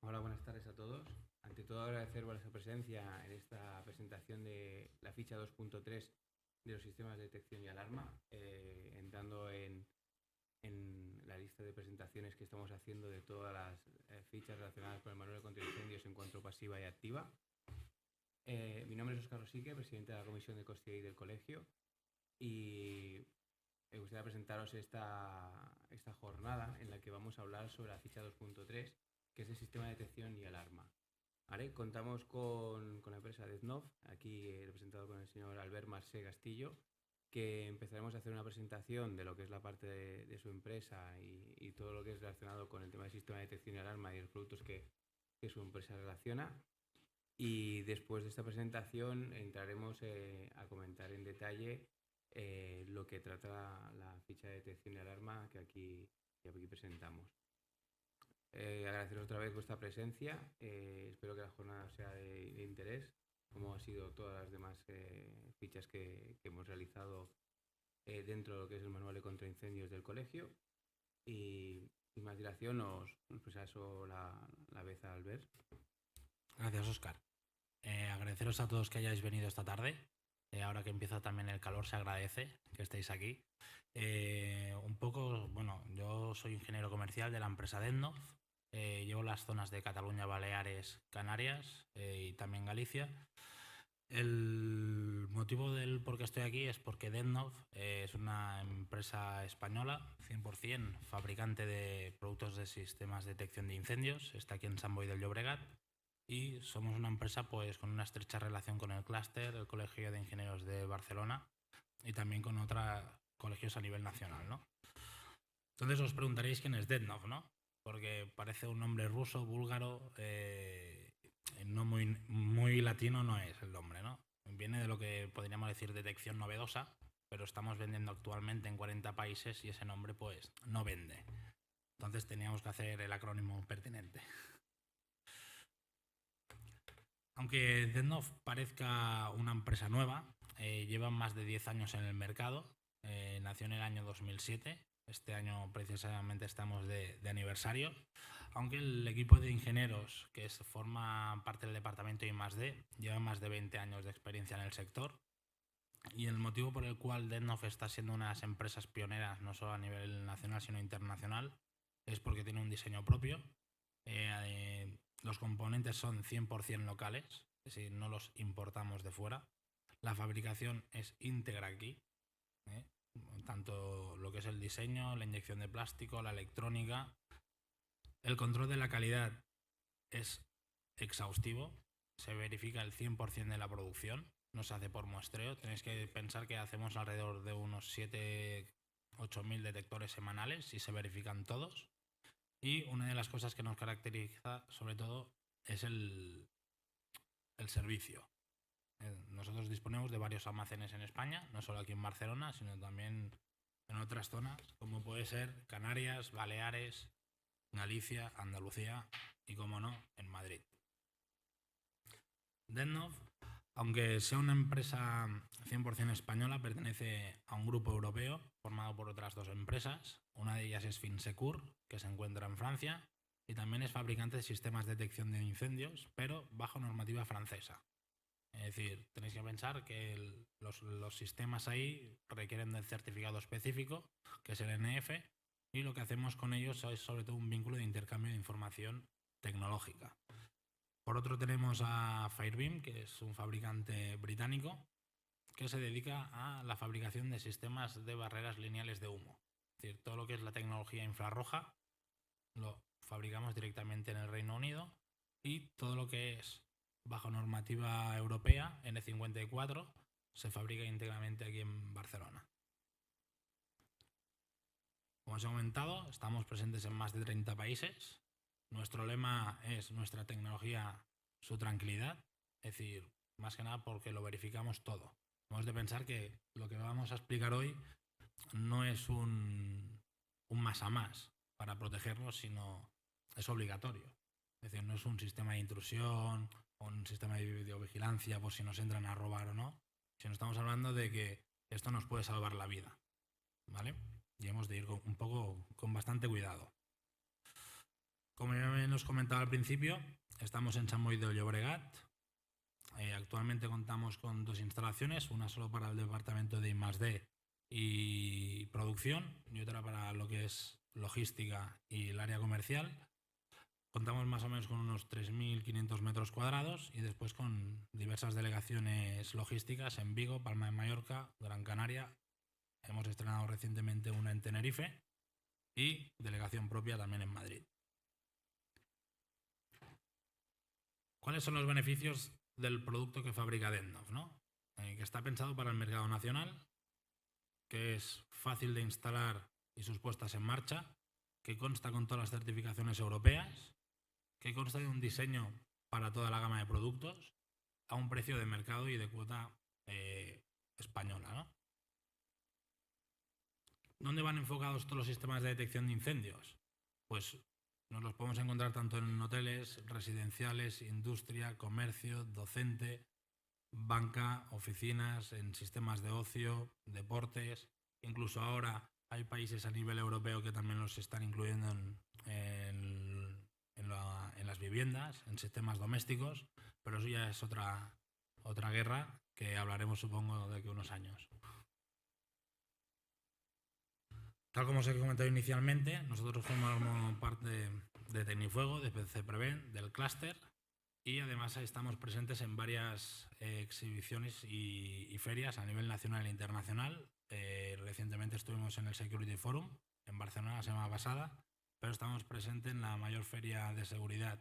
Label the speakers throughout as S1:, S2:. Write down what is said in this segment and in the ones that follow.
S1: Hola, buenas tardes a todos. Ante todo, agradecer vuestra presencia en esta presentación de la ficha 2.3 de los sistemas de detección y alarma, entrando en la lista de presentaciones que estamos haciendo de todas las fichas relacionadas con el manual contra incendios en cuanto pasiva y activa. Mi nombre es Óscar Rosique, presidente de la Comisión de Coste del Colegio, y me gustaría presentaros esta jornada en la que vamos a hablar sobre la ficha 2.3, que es el sistema de detección y alarma. ¿Vale? Contamos con la empresa DEZNOV, aquí representado con el señor Albert Marcé Castillo, que empezaremos a hacer una presentación de lo que es la parte de su empresa y todo lo que es relacionado con el tema del sistema de detección y alarma y los productos que su empresa relaciona. Y después de esta presentación entraremos a comentar en detalle lo que trata la ficha de detección y alarma que aquí presentamos. Agradeceros otra vez vuestra presencia. Espero que la jornada sea de interés, como ha sido todas las demás fichas que hemos realizado dentro de lo que es el manual de contraincendios del colegio. Y sin más dilación, os paso la vez a Albert.
S2: Gracias, Óscar. Agradeceros a todos que hayáis venido esta tarde. Ahora que empieza también el calor, se agradece que estéis aquí. Yo soy ingeniero comercial de la empresa DEZNOV. Llevo las zonas de Cataluña, Baleares, Canarias y también Galicia. El motivo del por qué estoy aquí es porque DEZNOV es una empresa española, 100% fabricante de productos de sistemas de detección de incendios. Está aquí en Sant Boi del Llobregat. Y somos una empresa pues con una estrecha relación con el clúster, el Colegio de Ingenieros de Barcelona y también con otros colegios a nivel nacional, ¿no? Entonces os preguntaréis quién es DEZNOV, ¿no? Porque parece un nombre ruso, búlgaro, no muy latino no es el nombre, ¿no? Viene de lo que podríamos decir detección novedosa, pero estamos vendiendo actualmente en 40 países y ese nombre pues no vende. Entonces teníamos que hacer el acrónimo pertinente. Aunque DEZNOV parezca una empresa nueva, lleva más de 10 años en el mercado. Nació en el año 2007. Este año precisamente estamos de aniversario. Aunque el equipo de ingenieros que forma parte del departamento I+D lleva más de 20 años de experiencia en el sector. Y el motivo por el cual DEZNOV está siendo una de las empresas pioneras, no solo a nivel nacional sino internacional, es porque tiene un diseño propio. Los componentes son 100% locales, es decir, no los importamos de fuera. La fabricación es íntegra aquí, tanto lo que es el diseño, la inyección de plástico, la electrónica. El control de la calidad es exhaustivo, se verifica el 100% de la producción, no se hace por muestreo. Tenéis que pensar que hacemos alrededor de unos 7-8 mil detectores semanales y se verifican todos. Y una de las cosas que nos caracteriza sobre todo es el servicio. Nosotros disponemos de varios almacenes en España, no solo aquí en Barcelona, sino también en otras zonas, como puede ser Canarias, Baleares, Galicia, Andalucía y, como no, en Madrid. DEZNOV, aunque sea una empresa 100% española, pertenece a un grupo europeo formado por otras dos empresas. Una de ellas es Finsecure, que se encuentra en Francia, y también es fabricante de sistemas de detección de incendios, pero bajo normativa francesa. Es decir, tenéis que pensar que los sistemas ahí requieren del certificado específico, que es el NF, y lo que hacemos con ellos es sobre todo un vínculo de intercambio de información tecnológica. Por otro tenemos a Firebeam, que es un fabricante británico que se dedica a la fabricación de sistemas de barreras lineales de humo. Es decir, todo lo que es la tecnología infrarroja lo fabricamos directamente en el Reino Unido, y todo lo que es bajo normativa europea N54 se fabrica íntegramente aquí en Barcelona. Como os he comentado, estamos presentes en más de 30 países. Nuestro lema es nuestra tecnología, su tranquilidad. Es decir, más que nada porque lo verificamos todo. Hemos de pensar que lo que vamos a explicar hoy no es un más a más para protegernos, sino es obligatorio. Es decir, no es un sistema de intrusión o un sistema de videovigilancia por si nos entran a robar o no, sino estamos hablando de que esto nos puede salvar la vida, ¿vale? y hemos de ir un poco con bastante cuidado. Como ya nos comentaba al principio, estamos en Sant Boi de Llobregat. Actualmente contamos con 2 instalaciones, una solo para el departamento de I+D y producción y otra para lo que es logística y el área comercial. Contamos más o menos con unos 3.500 metros cuadrados y después con diversas delegaciones logísticas en Vigo, Palma de Mallorca, Gran Canaria. Hemos estrenado recientemente una en Tenerife y delegación propia también en Madrid. ¿Cuáles son los beneficios del producto que fabrica DEDNOV, ¿no? Que está pensado para el mercado nacional, que es fácil de instalar y sus puestas en marcha, que consta con todas las certificaciones europeas, que consta de un diseño para toda la gama de productos a un precio de mercado y de cuota española, ¿no? ¿Dónde van enfocados todos los sistemas de detección de incendios? Pues nos los podemos encontrar tanto en hoteles, residenciales, industria, comercio, docente, banca, oficinas, en sistemas de ocio, deportes. Incluso ahora hay países a nivel europeo que también los están incluyendo en las viviendas, en sistemas domésticos, pero eso ya es otra guerra que hablaremos, supongo, de aquí a unos años. Tal como os he comentado inicialmente, nosotros formamos parte de Tecnifuego, de PC Prevent, del clúster, y además estamos presentes en varias exhibiciones y ferias a nivel nacional e internacional. Recientemente estuvimos en el Security Forum en Barcelona la semana pasada, pero estamos presentes en la mayor feria de seguridad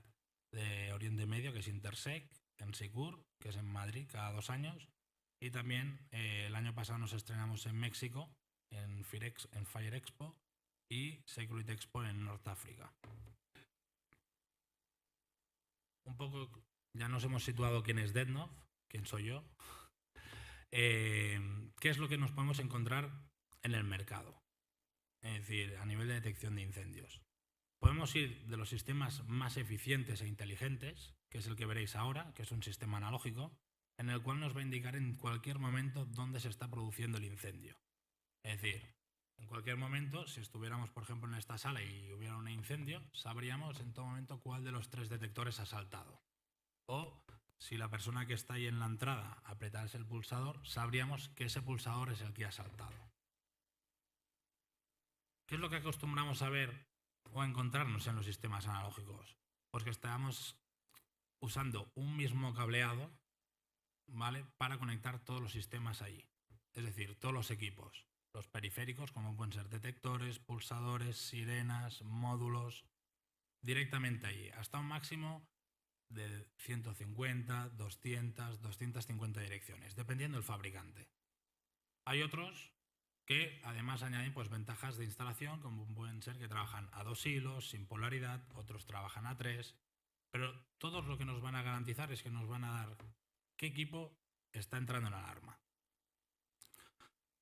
S2: de Oriente Medio, que es Intersec, en Secur, que es en Madrid cada 2 años, y también el año pasado nos estrenamos en México, en Fire Expo y Security Expo en North África. Un poco ya nos hemos situado quién es DEDNOV, quién soy yo, qué es lo que nos podemos encontrar en el mercado, es decir, a nivel de detección de incendios. Podemos ir de los sistemas más eficientes e inteligentes, que es el que veréis ahora, que es un sistema analógico, en el cual nos va a indicar en cualquier momento dónde se está produciendo el incendio. Es decir, en cualquier momento, si estuviéramos, por ejemplo, en esta sala y hubiera un incendio, sabríamos en todo momento cuál de los 3 detectores ha saltado. O si la persona que está ahí en la entrada apretase el pulsador, sabríamos que ese pulsador es el que ha saltado. ¿Qué es lo que acostumbramos a ver o a encontrarnos en los sistemas analógicos? Pues que estamos usando un mismo cableado, ¿vale?, para conectar todos los sistemas ahí. Es decir, todos los equipos. Los periféricos, como pueden ser detectores, pulsadores, sirenas, módulos, directamente allí, hasta un máximo de 150, 200, 250 direcciones, dependiendo del fabricante. Hay otros que además añaden pues ventajas de instalación, como pueden ser que trabajan a 2 hilos, sin polaridad, otros trabajan a 3, pero todos lo que nos van a garantizar es que nos van a dar qué equipo está entrando en alarma.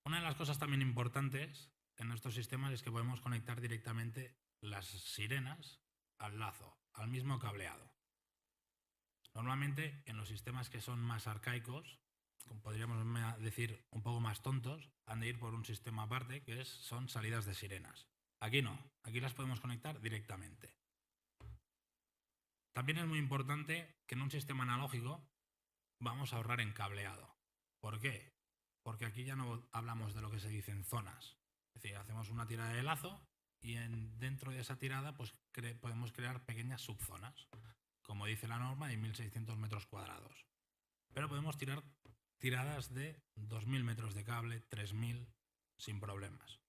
S2: Una de las cosas también importantes en nuestros sistemas es que podemos conectar directamente las sirenas al lazo, al mismo cableado. Normalmente en los sistemas que son más arcaicos, como podríamos decir un poco más tontos, han de ir por un sistema aparte que son salidas de sirenas. Aquí no, aquí las podemos conectar directamente. También es muy importante que en un sistema analógico vamos a ahorrar en cableado. ¿Por qué? Porque aquí ya no hablamos de lo que se dice en zonas. Es decir, hacemos una tirada de lazo y dentro de esa tirada pues, podemos crear pequeñas subzonas, como dice la norma, de 1.600 metros cuadrados. Pero podemos tirar tiradas de 2.000 metros de cable, 3.000, sin problemas.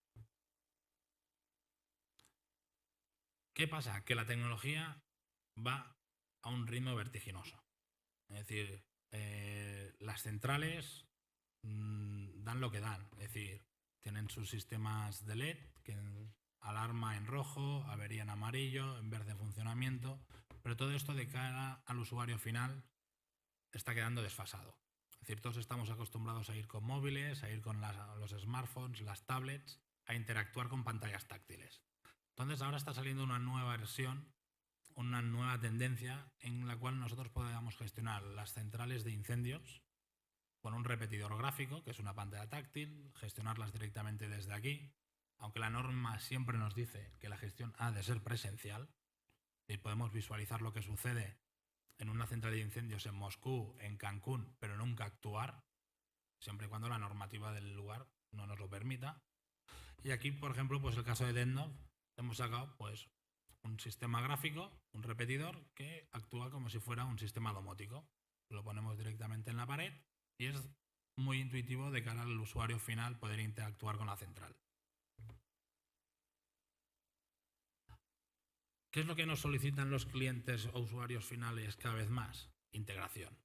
S2: ¿Qué pasa? Que la tecnología va a un ritmo vertiginoso. Es decir, las centrales dan lo que dan, es decir, tienen sus sistemas de LED, que alarma en rojo, avería en amarillo, en verde funcionamiento, pero todo esto de cara al usuario final está quedando desfasado. Es decir, todos estamos acostumbrados a ir con móviles, a ir con los smartphones, las tablets, a interactuar con pantallas táctiles. Entonces ahora está saliendo una nueva versión, una nueva tendencia en la cual nosotros podamos gestionar las centrales de incendios con un repetidor gráfico, que es una pantalla táctil, gestionarlas directamente desde aquí, aunque la norma siempre nos dice que la gestión ha de ser presencial, y podemos visualizar lo que sucede en una central de incendios en Moscú, en Cancún, pero nunca actuar, siempre y cuando la normativa del lugar no nos lo permita. Y aquí, por ejemplo, pues el caso de DENNOV, hemos sacado pues un sistema gráfico, un repetidor, que actúa como si fuera un sistema domótico. Lo ponemos directamente en la pared y es muy intuitivo de cara al usuario final poder interactuar con la central. ¿Qué es lo que nos solicitan los clientes o usuarios finales cada vez más? Integración.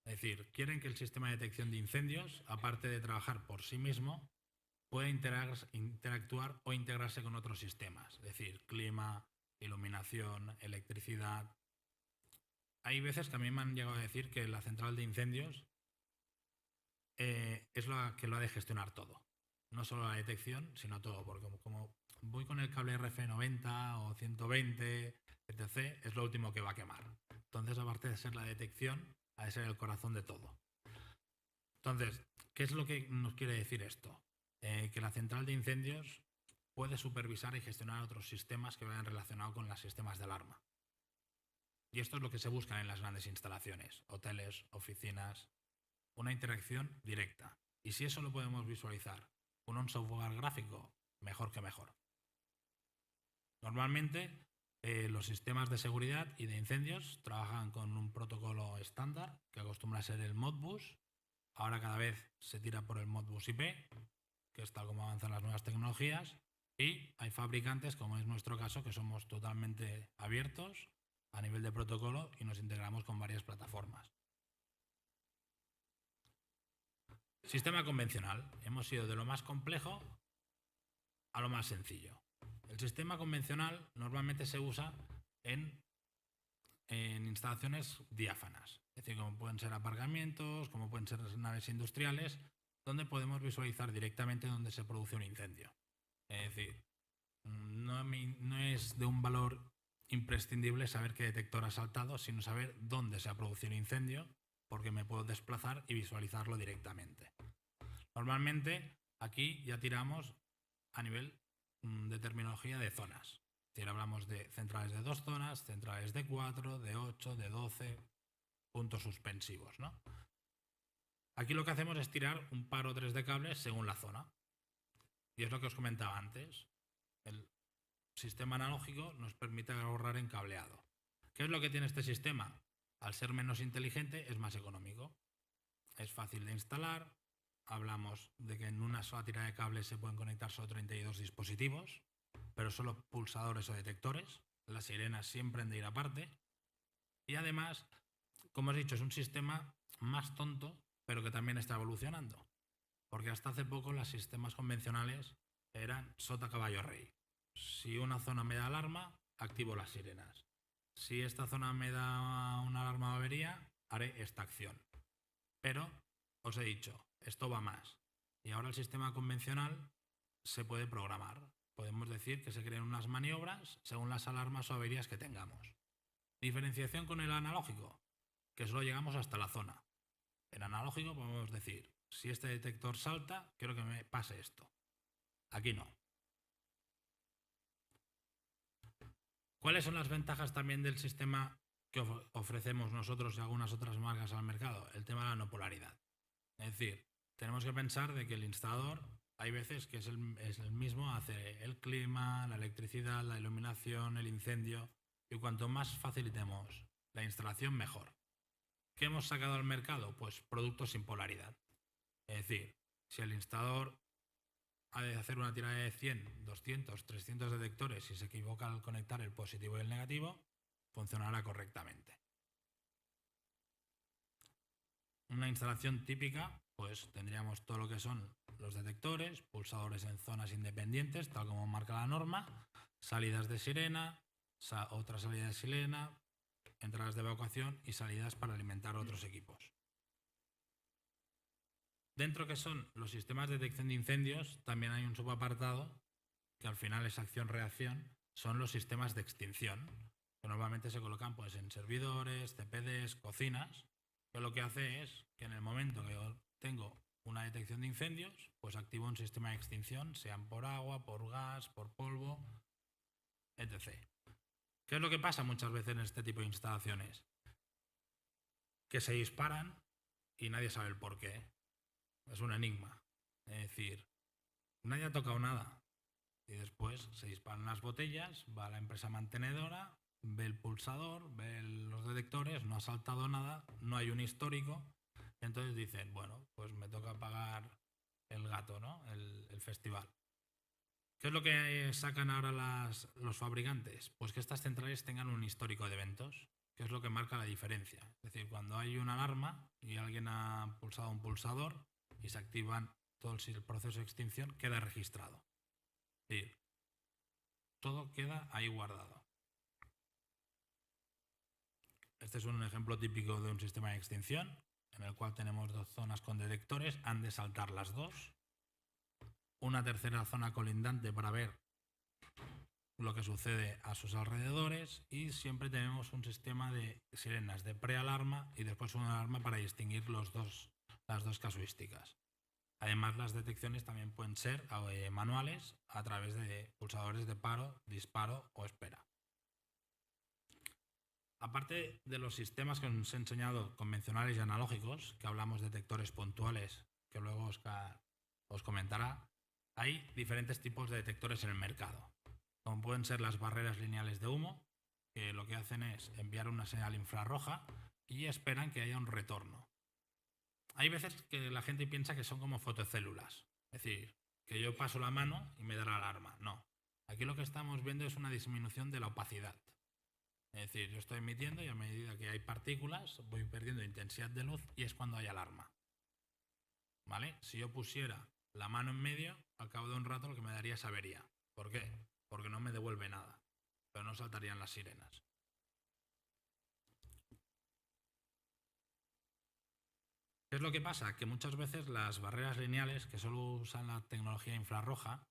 S2: Es decir, quieren que el sistema de detección de incendios, aparte de trabajar por sí mismo, pueda interactuar o integrarse con otros sistemas. Es decir, clima, iluminación, electricidad. Hay veces que a mí me han llegado a decir que la central de incendios es la que lo ha de gestionar todo. No solo la detección, sino todo, porque como voy con el cable RF90 o 120, etc., es lo último que va a quemar. Entonces, aparte de ser la detección, ha de ser el corazón de todo. Entonces, ¿qué es lo que nos quiere decir esto? Que la central de incendios puede supervisar y gestionar otros sistemas que vayan relacionados con los sistemas de alarma. Y esto es lo que se busca en las grandes instalaciones, hoteles, oficinas, una interacción directa. Y si eso lo podemos visualizar con un software gráfico, mejor que mejor. Normalmente, los sistemas de seguridad y de incendios trabajan con un protocolo estándar que acostumbra a ser el Modbus. Ahora cada vez se tira por el Modbus IP, que es tal como avanzan las nuevas tecnologías. Y hay fabricantes, como es nuestro caso, que somos totalmente abiertos a nivel de protocolo y nos integramos con varias plataformas. Sistema convencional. Hemos ido de lo más complejo a lo más sencillo. El sistema convencional normalmente se usa en instalaciones diáfanas, es decir, como pueden ser aparcamientos, como pueden ser naves industriales, donde podemos visualizar directamente dónde se produce un incendio. Es decir, no es de un valor imprescindible saber qué detector ha saltado, sino saber dónde se ha producido un incendio, porque me puedo desplazar y visualizarlo directamente. Normalmente aquí ya tiramos a nivel de terminología de zonas. Es decir, hablamos de centrales de 2 zonas, centrales de 4, de 8, de 12, puntos suspensivos, ¿no? Aquí lo que hacemos es tirar un par o 3 de cables según la zona. Y es lo que os comentaba antes. El sistema analógico nos permite ahorrar en cableado. ¿Qué es lo que tiene este sistema? Al ser menos inteligente es más económico. Es fácil de instalar. Hablamos de que en una sola tira de cables se pueden conectar solo 32 dispositivos, pero solo pulsadores o detectores. Las sirenas siempre han de ir aparte. Y además, como os he dicho, es un sistema más tonto, pero que también está evolucionando. Porque hasta hace poco los sistemas convencionales eran sota, caballo, rey. Si una zona me da alarma, activo las sirenas. Si esta zona me da una alarma de avería, haré esta acción. Pero, os he dicho, esto va más. Y ahora el sistema convencional se puede programar. Podemos decir que se creen unas maniobras según las alarmas o averías que tengamos. Diferenciación con el analógico, que solo llegamos hasta la zona. En analógico podemos decir, si este detector salta, quiero que me pase esto. Aquí no. ¿Cuáles son las ventajas también del sistema que ofrecemos nosotros y algunas otras marcas al mercado? El tema de la no polaridad. Es decir, tenemos que pensar de que el instalador hay veces que es el mismo, hace el clima, la electricidad, la iluminación, el incendio, y cuanto más facilitemos la instalación, mejor. ¿Qué hemos sacado al mercado? Pues productos sin polaridad. Es decir, si el instalador ha de hacer una tirada de 100, 200, 300 detectores y se equivoca al conectar el positivo y el negativo, funcionará correctamente. Una instalación típica, pues tendríamos todo lo que son los detectores, pulsadores en zonas independientes, tal como marca la norma, salidas de sirena, otra salida de sirena, entradas de evacuación y salidas para alimentar otros equipos. Dentro que son los sistemas de detección de incendios, también hay un subapartado, que al final es acción-reacción, son los sistemas de extinción, que normalmente se colocan pues, en servidores, CPDs, cocinas, que lo que hace es que en el momento que yo tengo una detección de incendios, pues activa un sistema de extinción, sean por agua, por gas, por polvo, etc. ¿Qué es lo que pasa muchas veces en este tipo de instalaciones? Que se disparan y nadie sabe el por qué. Es un enigma. Es decir, nadie ha tocado nada. Y después se disparan las botellas, va a la empresa mantenedora, ve el pulsador, ve los detectores, no ha saltado nada, no hay un histórico. Entonces dicen, bueno, pues me toca pagar el gato, ¿no? El festival. ¿Qué es lo que sacan ahora los fabricantes? Pues que estas centrales tengan un histórico de eventos, que es lo que marca la diferencia. Es decir, cuando hay una alarma y alguien ha pulsado un pulsador y se activan todo el proceso de extinción, queda registrado. Es decir, todo queda ahí guardado. Este es un ejemplo típico de un sistema de extinción en el cual tenemos dos zonas con detectores, han de saltar las dos. Una tercera zona colindante para ver lo que sucede a sus alrededores y siempre tenemos un sistema de sirenas de prealarma y después una alarma para distinguir las dos casuísticas. Además, las detecciones también pueden ser manuales a través de pulsadores de paro, disparo o espera. Aparte de los sistemas que os he enseñado convencionales y analógicos, que hablamos de detectores puntuales, que luego Oscar os comentará, hay diferentes tipos de detectores en el mercado, como pueden ser las barreras lineales de humo, que lo que hacen es enviar una señal infrarroja y esperan que haya un retorno. Hay veces que la gente piensa que son como fotocélulas, es decir, que yo paso la mano y me da la alarma. No, aquí lo que estamos viendo es una disminución de la opacidad. Es decir, yo estoy emitiendo y a medida que hay partículas voy perdiendo intensidad de luz y es cuando hay alarma. ¿Vale? Si yo pusiera la mano en medio, al cabo de un rato lo que me daría es avería. ¿Por qué? Porque no me devuelve nada, pero no saltarían las sirenas. ¿Qué es lo que pasa? Que muchas veces las barreras lineales, que solo usan la tecnología infrarroja,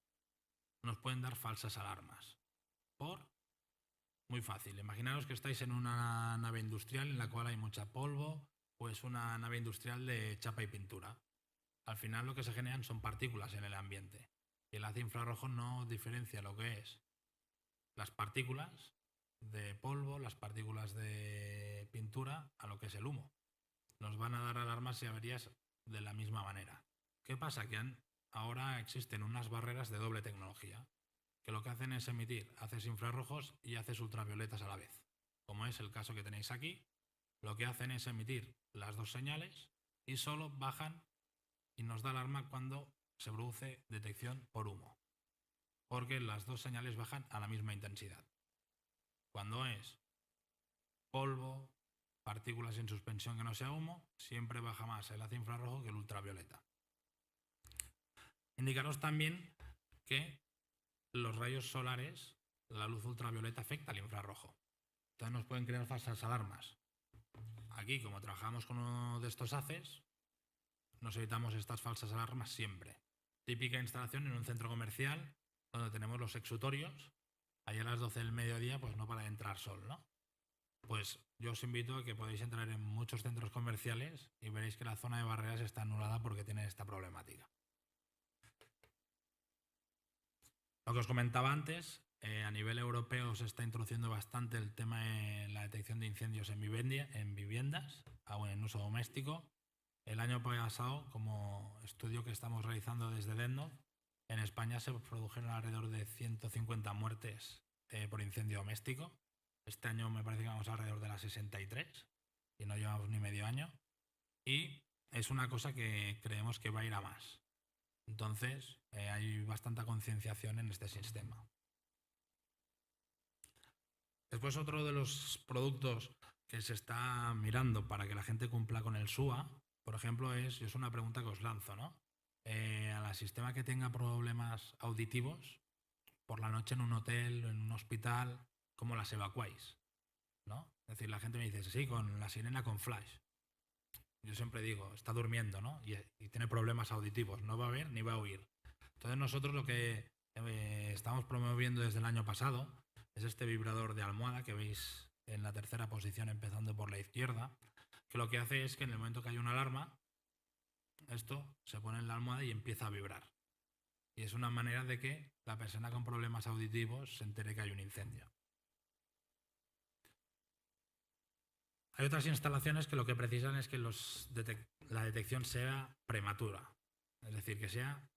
S2: nos pueden dar falsas alarmas. Muy fácil. Imaginaros que estáis en una nave industrial en la cual hay mucha polvo, pues una nave industrial de chapa y pintura. Al final lo que se generan son partículas en el ambiente. Y el haz infrarrojo no diferencia lo que es las partículas de polvo, las partículas de pintura, a lo que es el humo. Nos van a dar alarmas y averías de la misma manera. ¿Qué pasa? Que ahora existen unas barreras de doble tecnología, que lo que hacen es emitir haces infrarrojos y haces ultravioletas a la vez. Como es el caso que tenéis aquí, lo que hacen es emitir las dos señales y solo bajan y nos da alarma cuando se produce detección por humo, porque las dos señales bajan a la misma intensidad. Cuando es polvo, partículas en suspensión que no sea humo, siempre baja más el haz infrarrojo que el ultravioleta. Indicaros también que los rayos solares, la luz ultravioleta afecta al infrarrojo. Entonces nos pueden crear falsas alarmas. Aquí, como trabajamos con uno de estos haces, nos evitamos estas falsas alarmas siempre. Típica instalación en un centro comercial donde tenemos los exutorios. Ahí a las 12 del mediodía pues no para de entrar sol, ¿no? Pues yo os invito a que podéis entrar en muchos centros comerciales y veréis que la zona de barreras está anulada porque tiene esta problemática. Lo que os comentaba antes, a nivel europeo se está introduciendo bastante el tema de la detección de incendios en viviendas, aún en uso doméstico. El año pasado, como estudio que estamos realizando desde DENNO, en España se produjeron alrededor de 150 muertes por incendio doméstico. Este año me parece que vamos alrededor de las 63 y no llevamos ni medio año. Y es una cosa que creemos que va a ir a más. Entonces, hay bastante concienciación en este sistema. Después, otro de los productos que se está mirando para que la gente cumpla con el SUA, por ejemplo, es una pregunta que os lanzo, ¿no? A la sistema que tenga problemas auditivos, por la noche en un hotel, en un hospital, ¿cómo las evacuáis? ¿No? Es decir, la gente me dice, sí, con la sirena con flash. Yo siempre digo, está durmiendo, ¿no? Y tiene problemas auditivos, no va a ver ni va a oír. Entonces nosotros lo que estamos promoviendo desde el año pasado es este vibrador de almohada que veis en la tercera posición empezando por la izquierda, que lo que hace es que en el momento que hay una alarma, esto se pone en la almohada y empieza a vibrar. Y es una manera de que la persona con problemas auditivos se entere que hay un incendio. Hay otras instalaciones que lo que precisan es que la detección sea prematura. Es decir, que sea,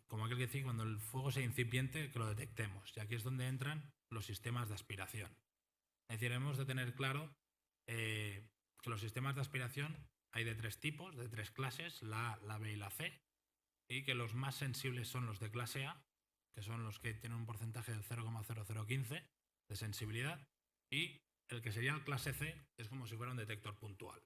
S2: como aquel que dice, cuando el fuego sea incipiente, que lo detectemos. Y aquí es donde entran los sistemas de aspiración. Es decir, hemos de tener claro que los sistemas de aspiración hay de 3 tipos, de 3 clases, la A, la B y la C, y que los más sensibles son los de clase A, que son los que tienen un porcentaje del 0,0015 de sensibilidad, y el que sería el clase C es como si fuera un detector puntual.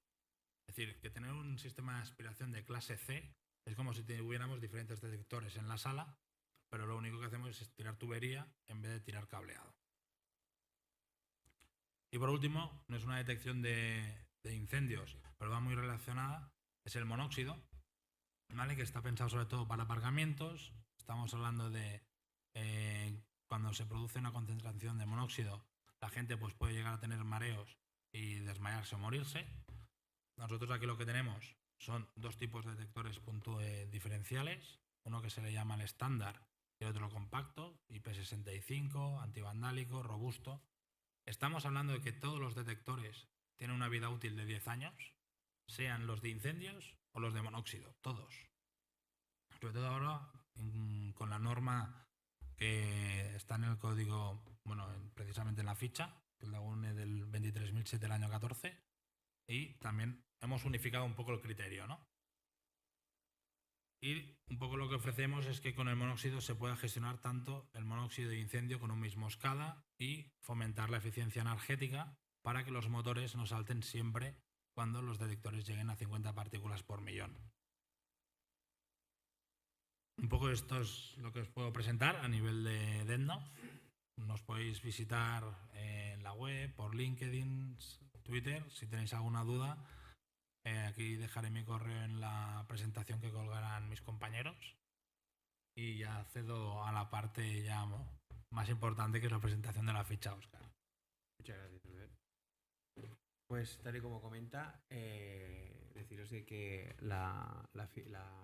S2: Es decir, que tener un sistema de aspiración de clase C es como si tuviéramos diferentes detectores en la sala, pero lo único que hacemos es tirar tubería en vez de tirar cableado. Y por último, no es una detección de incendios, pero va muy relacionada, es el monóxido, ¿vale? Que está pensado sobre todo para aparcamientos. Estamos hablando de cuando se produce una concentración de monóxido, la gente pues, puede llegar a tener mareos y desmayarse o morirse. Nosotros aquí lo que tenemos son 2 tipos de detectores diferenciales, uno que se le llama el estándar y el otro compacto, IP65, antivandálico, robusto. Estamos hablando de que todos los detectores tienen una vida útil de 10 años, sean los de incendios o los de monóxido, todos. Sobre todo ahora con la norma que está en el código, bueno, precisamente en la ficha, que es la UNE del 23.007 del año 14, y también hemos unificado un poco el criterio, ¿no? Y un poco lo que ofrecemos es que con el monóxido se pueda gestionar tanto el monóxido de incendio con un mismo SCADA y fomentar la eficiencia energética para que los motores no salten siempre cuando los detectores lleguen a 50 partículas por millón. Un poco esto es lo que os puedo presentar a nivel de DENNOV. Nos podéis visitar en la web, por LinkedIn, Twitter, si tenéis alguna duda. Aquí dejaré mi correo en la presentación que colgarán mis compañeros. Y ya accedo a la parte ya más importante, que es la presentación de la ficha, Óscar.
S1: Muchas gracias, Albert. Pues tal y como comenta, deciros de que la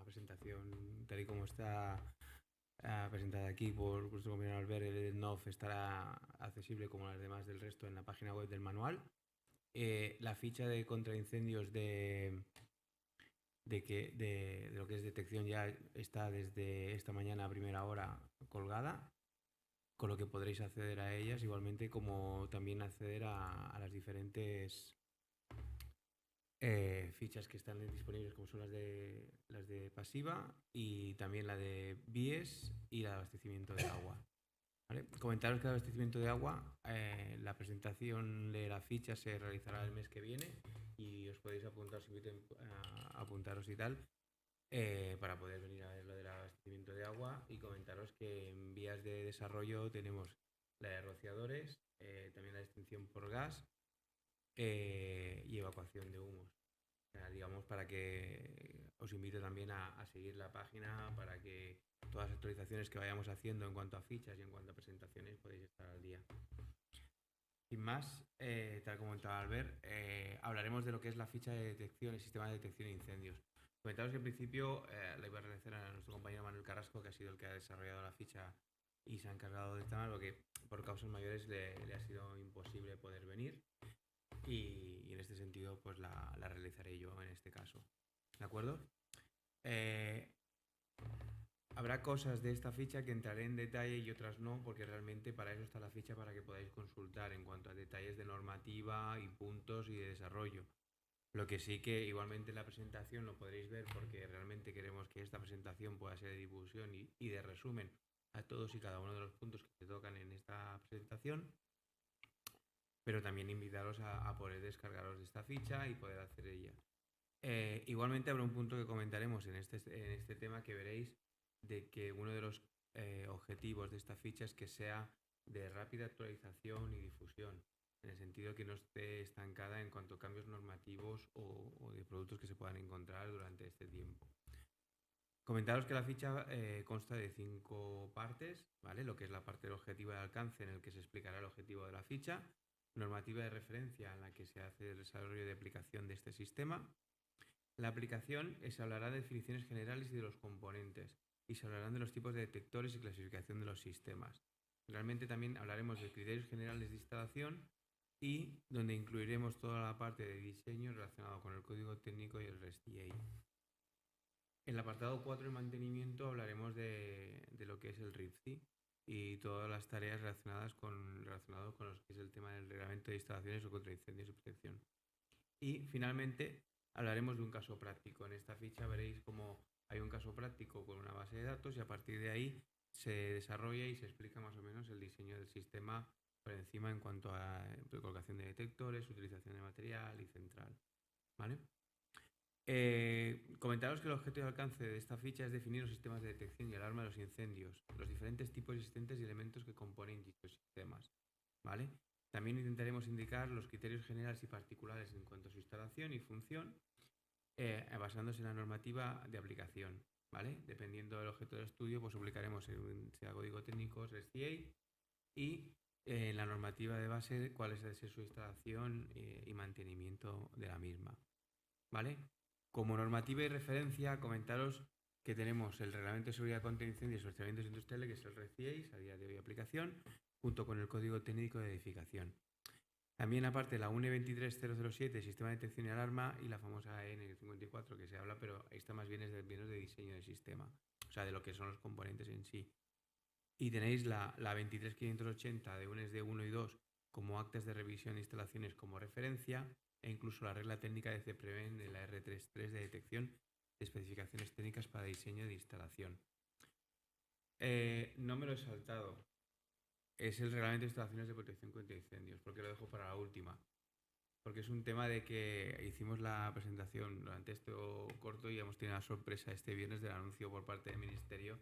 S1: presentación, tal y como está presentada aquí por vuestro compañero Albert, el DENNOV estará accesible como las demás del resto en la página web del manual. La ficha de contraincendios de lo que es detección ya está desde esta mañana a primera hora colgada, con lo que podréis acceder a ellas, igualmente como también acceder a las diferentes fichas que están disponibles, como son las de pasiva y también la de BIES y la de abastecimiento de agua. ¿Vale? Comentaros que el abastecimiento de agua, la presentación de la ficha se realizará el mes que viene y os podéis apuntar, si inviten a apuntaros y tal, para poder venir a ver lo del abastecimiento de agua. Y comentaros que en vías de desarrollo tenemos la de rociadores, también la extinción por gas y evacuación de humos. O sea, digamos, para que os invito también a seguir la página para que todas las actualizaciones que vayamos haciendo en cuanto a fichas y en cuanto a presentaciones podéis estar al día. Sin más, tal como comentaba Albert, hablaremos de lo que es la ficha de detección, el sistema de detección de incendios. Comentaros que en principio la iba a agradecer a nuestro compañero Manuel Carrasco, que ha sido el que ha desarrollado la ficha y se ha encargado del tema, porque por causas mayores le ha sido imposible poder venir. Y en este sentido pues la realizaré yo en este caso. ¿De acuerdo? Habrá cosas de esta ficha que entraré en detalle y otras no, porque realmente para eso está la ficha, para que podáis consultar en cuanto a detalles de normativa y puntos y de desarrollo. Lo que sí que igualmente en la presentación lo podréis ver, porque realmente queremos que esta presentación pueda ser de difusión y de resumen a todos y cada uno de los puntos que se tocan en esta presentación. Pero también invitaros a poder descargaros de esta ficha y poder hacer ella. Igualmente habrá un punto que comentaremos en este tema, que veréis de que uno de los objetivos de esta ficha es que sea de rápida actualización y difusión, en el sentido que no esté estancada en cuanto a cambios normativos o de productos que se puedan encontrar durante este tiempo. Comentaros que la ficha consta de 5 partes, ¿vale? Lo que es la parte del objetivo de alcance, en el que se explicará el objetivo de la ficha, normativa de referencia en la que se hace el desarrollo de aplicación de este sistema, La aplicación se hablará de definiciones generales y de los componentes, y se hablarán de los tipos de detectores y clasificación de los sistemas. Realmente también hablaremos de criterios generales de instalación y donde incluiremos toda la parte de diseño relacionado con el código técnico y el REST-DA. En el apartado 4 de mantenimiento hablaremos de lo que es el RIPC y todas las tareas relacionadas con lo que es el tema del reglamento de instalaciones o contra incendios y protección. Y finalmente hablaremos de un caso práctico. En esta ficha veréis cómo hay un caso práctico con una base de datos y a partir de ahí se desarrolla y se explica más o menos el diseño del sistema por encima en cuanto a colocación de detectores, utilización de material y central. ¿Vale? Comentaros que el objeto de alcance de esta ficha es definir los sistemas de detección y alarma de los incendios, los diferentes tipos existentes y elementos que componen dichos sistemas. ¿Vale? También intentaremos indicar los criterios generales y particulares en cuanto a su instalación y función, basándose en la normativa de aplicación. ¿Vale? Dependiendo del objeto de estudio, pues aplicaremos sea código técnico, REST-DA, y en la normativa de base cuál es su instalación y mantenimiento de la misma. ¿Vale? Como normativa y referencia, comentaros que tenemos el Reglamento de Seguridad contra Incendios y Procedimientos Industriales, que es el REST-DA, a día de hoy aplicación, junto con el Código Técnico de Edificación. También aparte la UNE 23007, Sistema de Detección y Alarma, y la famosa EN 54 que se habla, pero esta más bien es de diseño del sistema, o sea, de lo que son los componentes en sí. Y tenéis la 23580 de UNES de 1 y 2 como actas de revisión de instalaciones como referencia, e incluso la regla técnica de CPREVEN de la R33 de detección de especificaciones técnicas para diseño de instalación. No me lo he saltado. Es el reglamento de instalaciones de protección contra incendios, porque lo dejo para la última. Porque es un tema de que hicimos la presentación durante esto corto y hemos tenido la sorpresa este viernes del anuncio por parte del Ministerio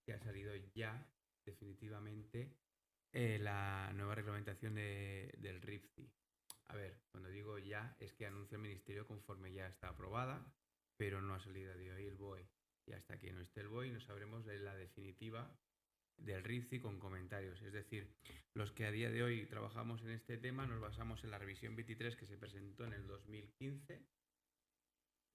S1: que ha salido ya definitivamente la nueva reglamentación del RIPC. A ver, cuando digo ya es que anuncia el Ministerio conforme ya está aprobada, pero no ha salido de hoy el BOE. Y hasta que no esté el BOE no sabremos de la definitiva del RIPC con comentarios. Es decir, los que a día de hoy trabajamos en este tema nos basamos en la revisión 23 que se presentó en el 2015.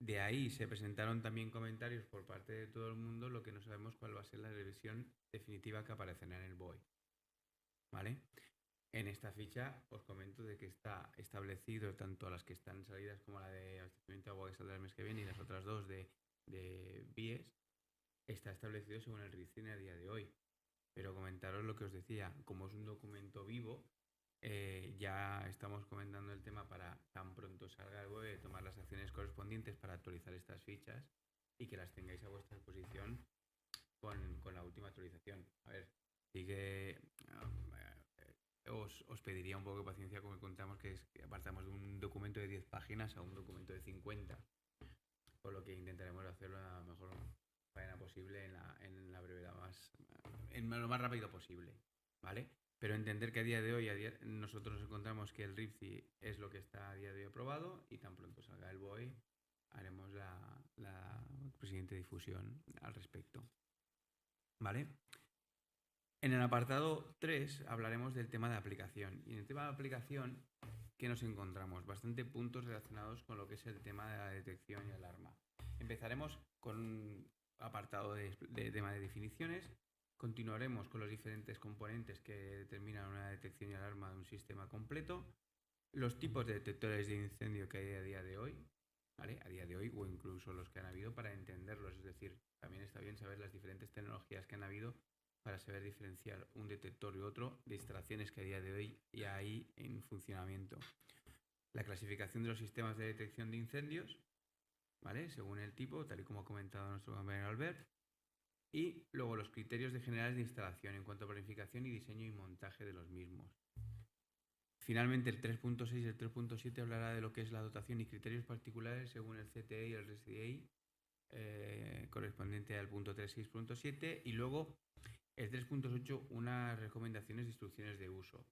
S1: De ahí se presentaron también comentarios por parte de todo el mundo, lo que no sabemos cuál va a ser la revisión definitiva que aparecerá en el BOE. ¿Vale? En esta ficha os comento de que está establecido tanto las que están salidas como la de abastecimiento de agua que saldrá el mes que viene y las otras dos de BIES, está establecido según el RICINE a día de hoy. Pero comentaros lo que os decía, como es un documento vivo, ya estamos comentando el tema para tan pronto salga el BOE, tomar las acciones correspondientes para actualizar estas fichas y que las tengáis a vuestra disposición con la última actualización. A ver, sigue... Os pediría un poco de paciencia como contamos que apartamos de un documento de 10 páginas a un documento de 50, por lo que intentaremos hacerlo la mejor manera posible en la brevedad lo más rápido posible, ¿vale? Pero entender que a día de hoy nosotros nos encontramos que el RIPC es lo que está a día de hoy aprobado y tan pronto salga el BOE haremos la siguiente difusión al respecto, ¿vale? En el apartado 3 hablaremos del tema de aplicación. Y en el tema de aplicación, ¿qué nos encontramos? Bastante puntos relacionados con lo que es el tema de la detección y alarma. Empezaremos con un apartado de tema de definiciones. Continuaremos con los diferentes componentes que determinan una detección y alarma de un sistema completo. Los tipos de detectores de incendio que hay a día de hoy, ¿vale? A día de hoy o incluso los que han habido para entenderlos. Es decir, también está bien saber las diferentes tecnologías que han habido para saber diferenciar un detector y otro de instalaciones que a día de hoy ya hay en funcionamiento. La clasificación de los sistemas de detección de incendios, ¿vale? Según el tipo, tal y como ha comentado nuestro compañero Albert. Y luego los criterios generales de instalación en cuanto a planificación y diseño y montaje de los mismos. Finalmente, el 3.6 y el 3.7 hablará de lo que es la dotación y criterios particulares según el CTE y el REST-DA, correspondiente al punto 3.6.7, y luego el 3.8, unas recomendaciones de instrucciones de uso,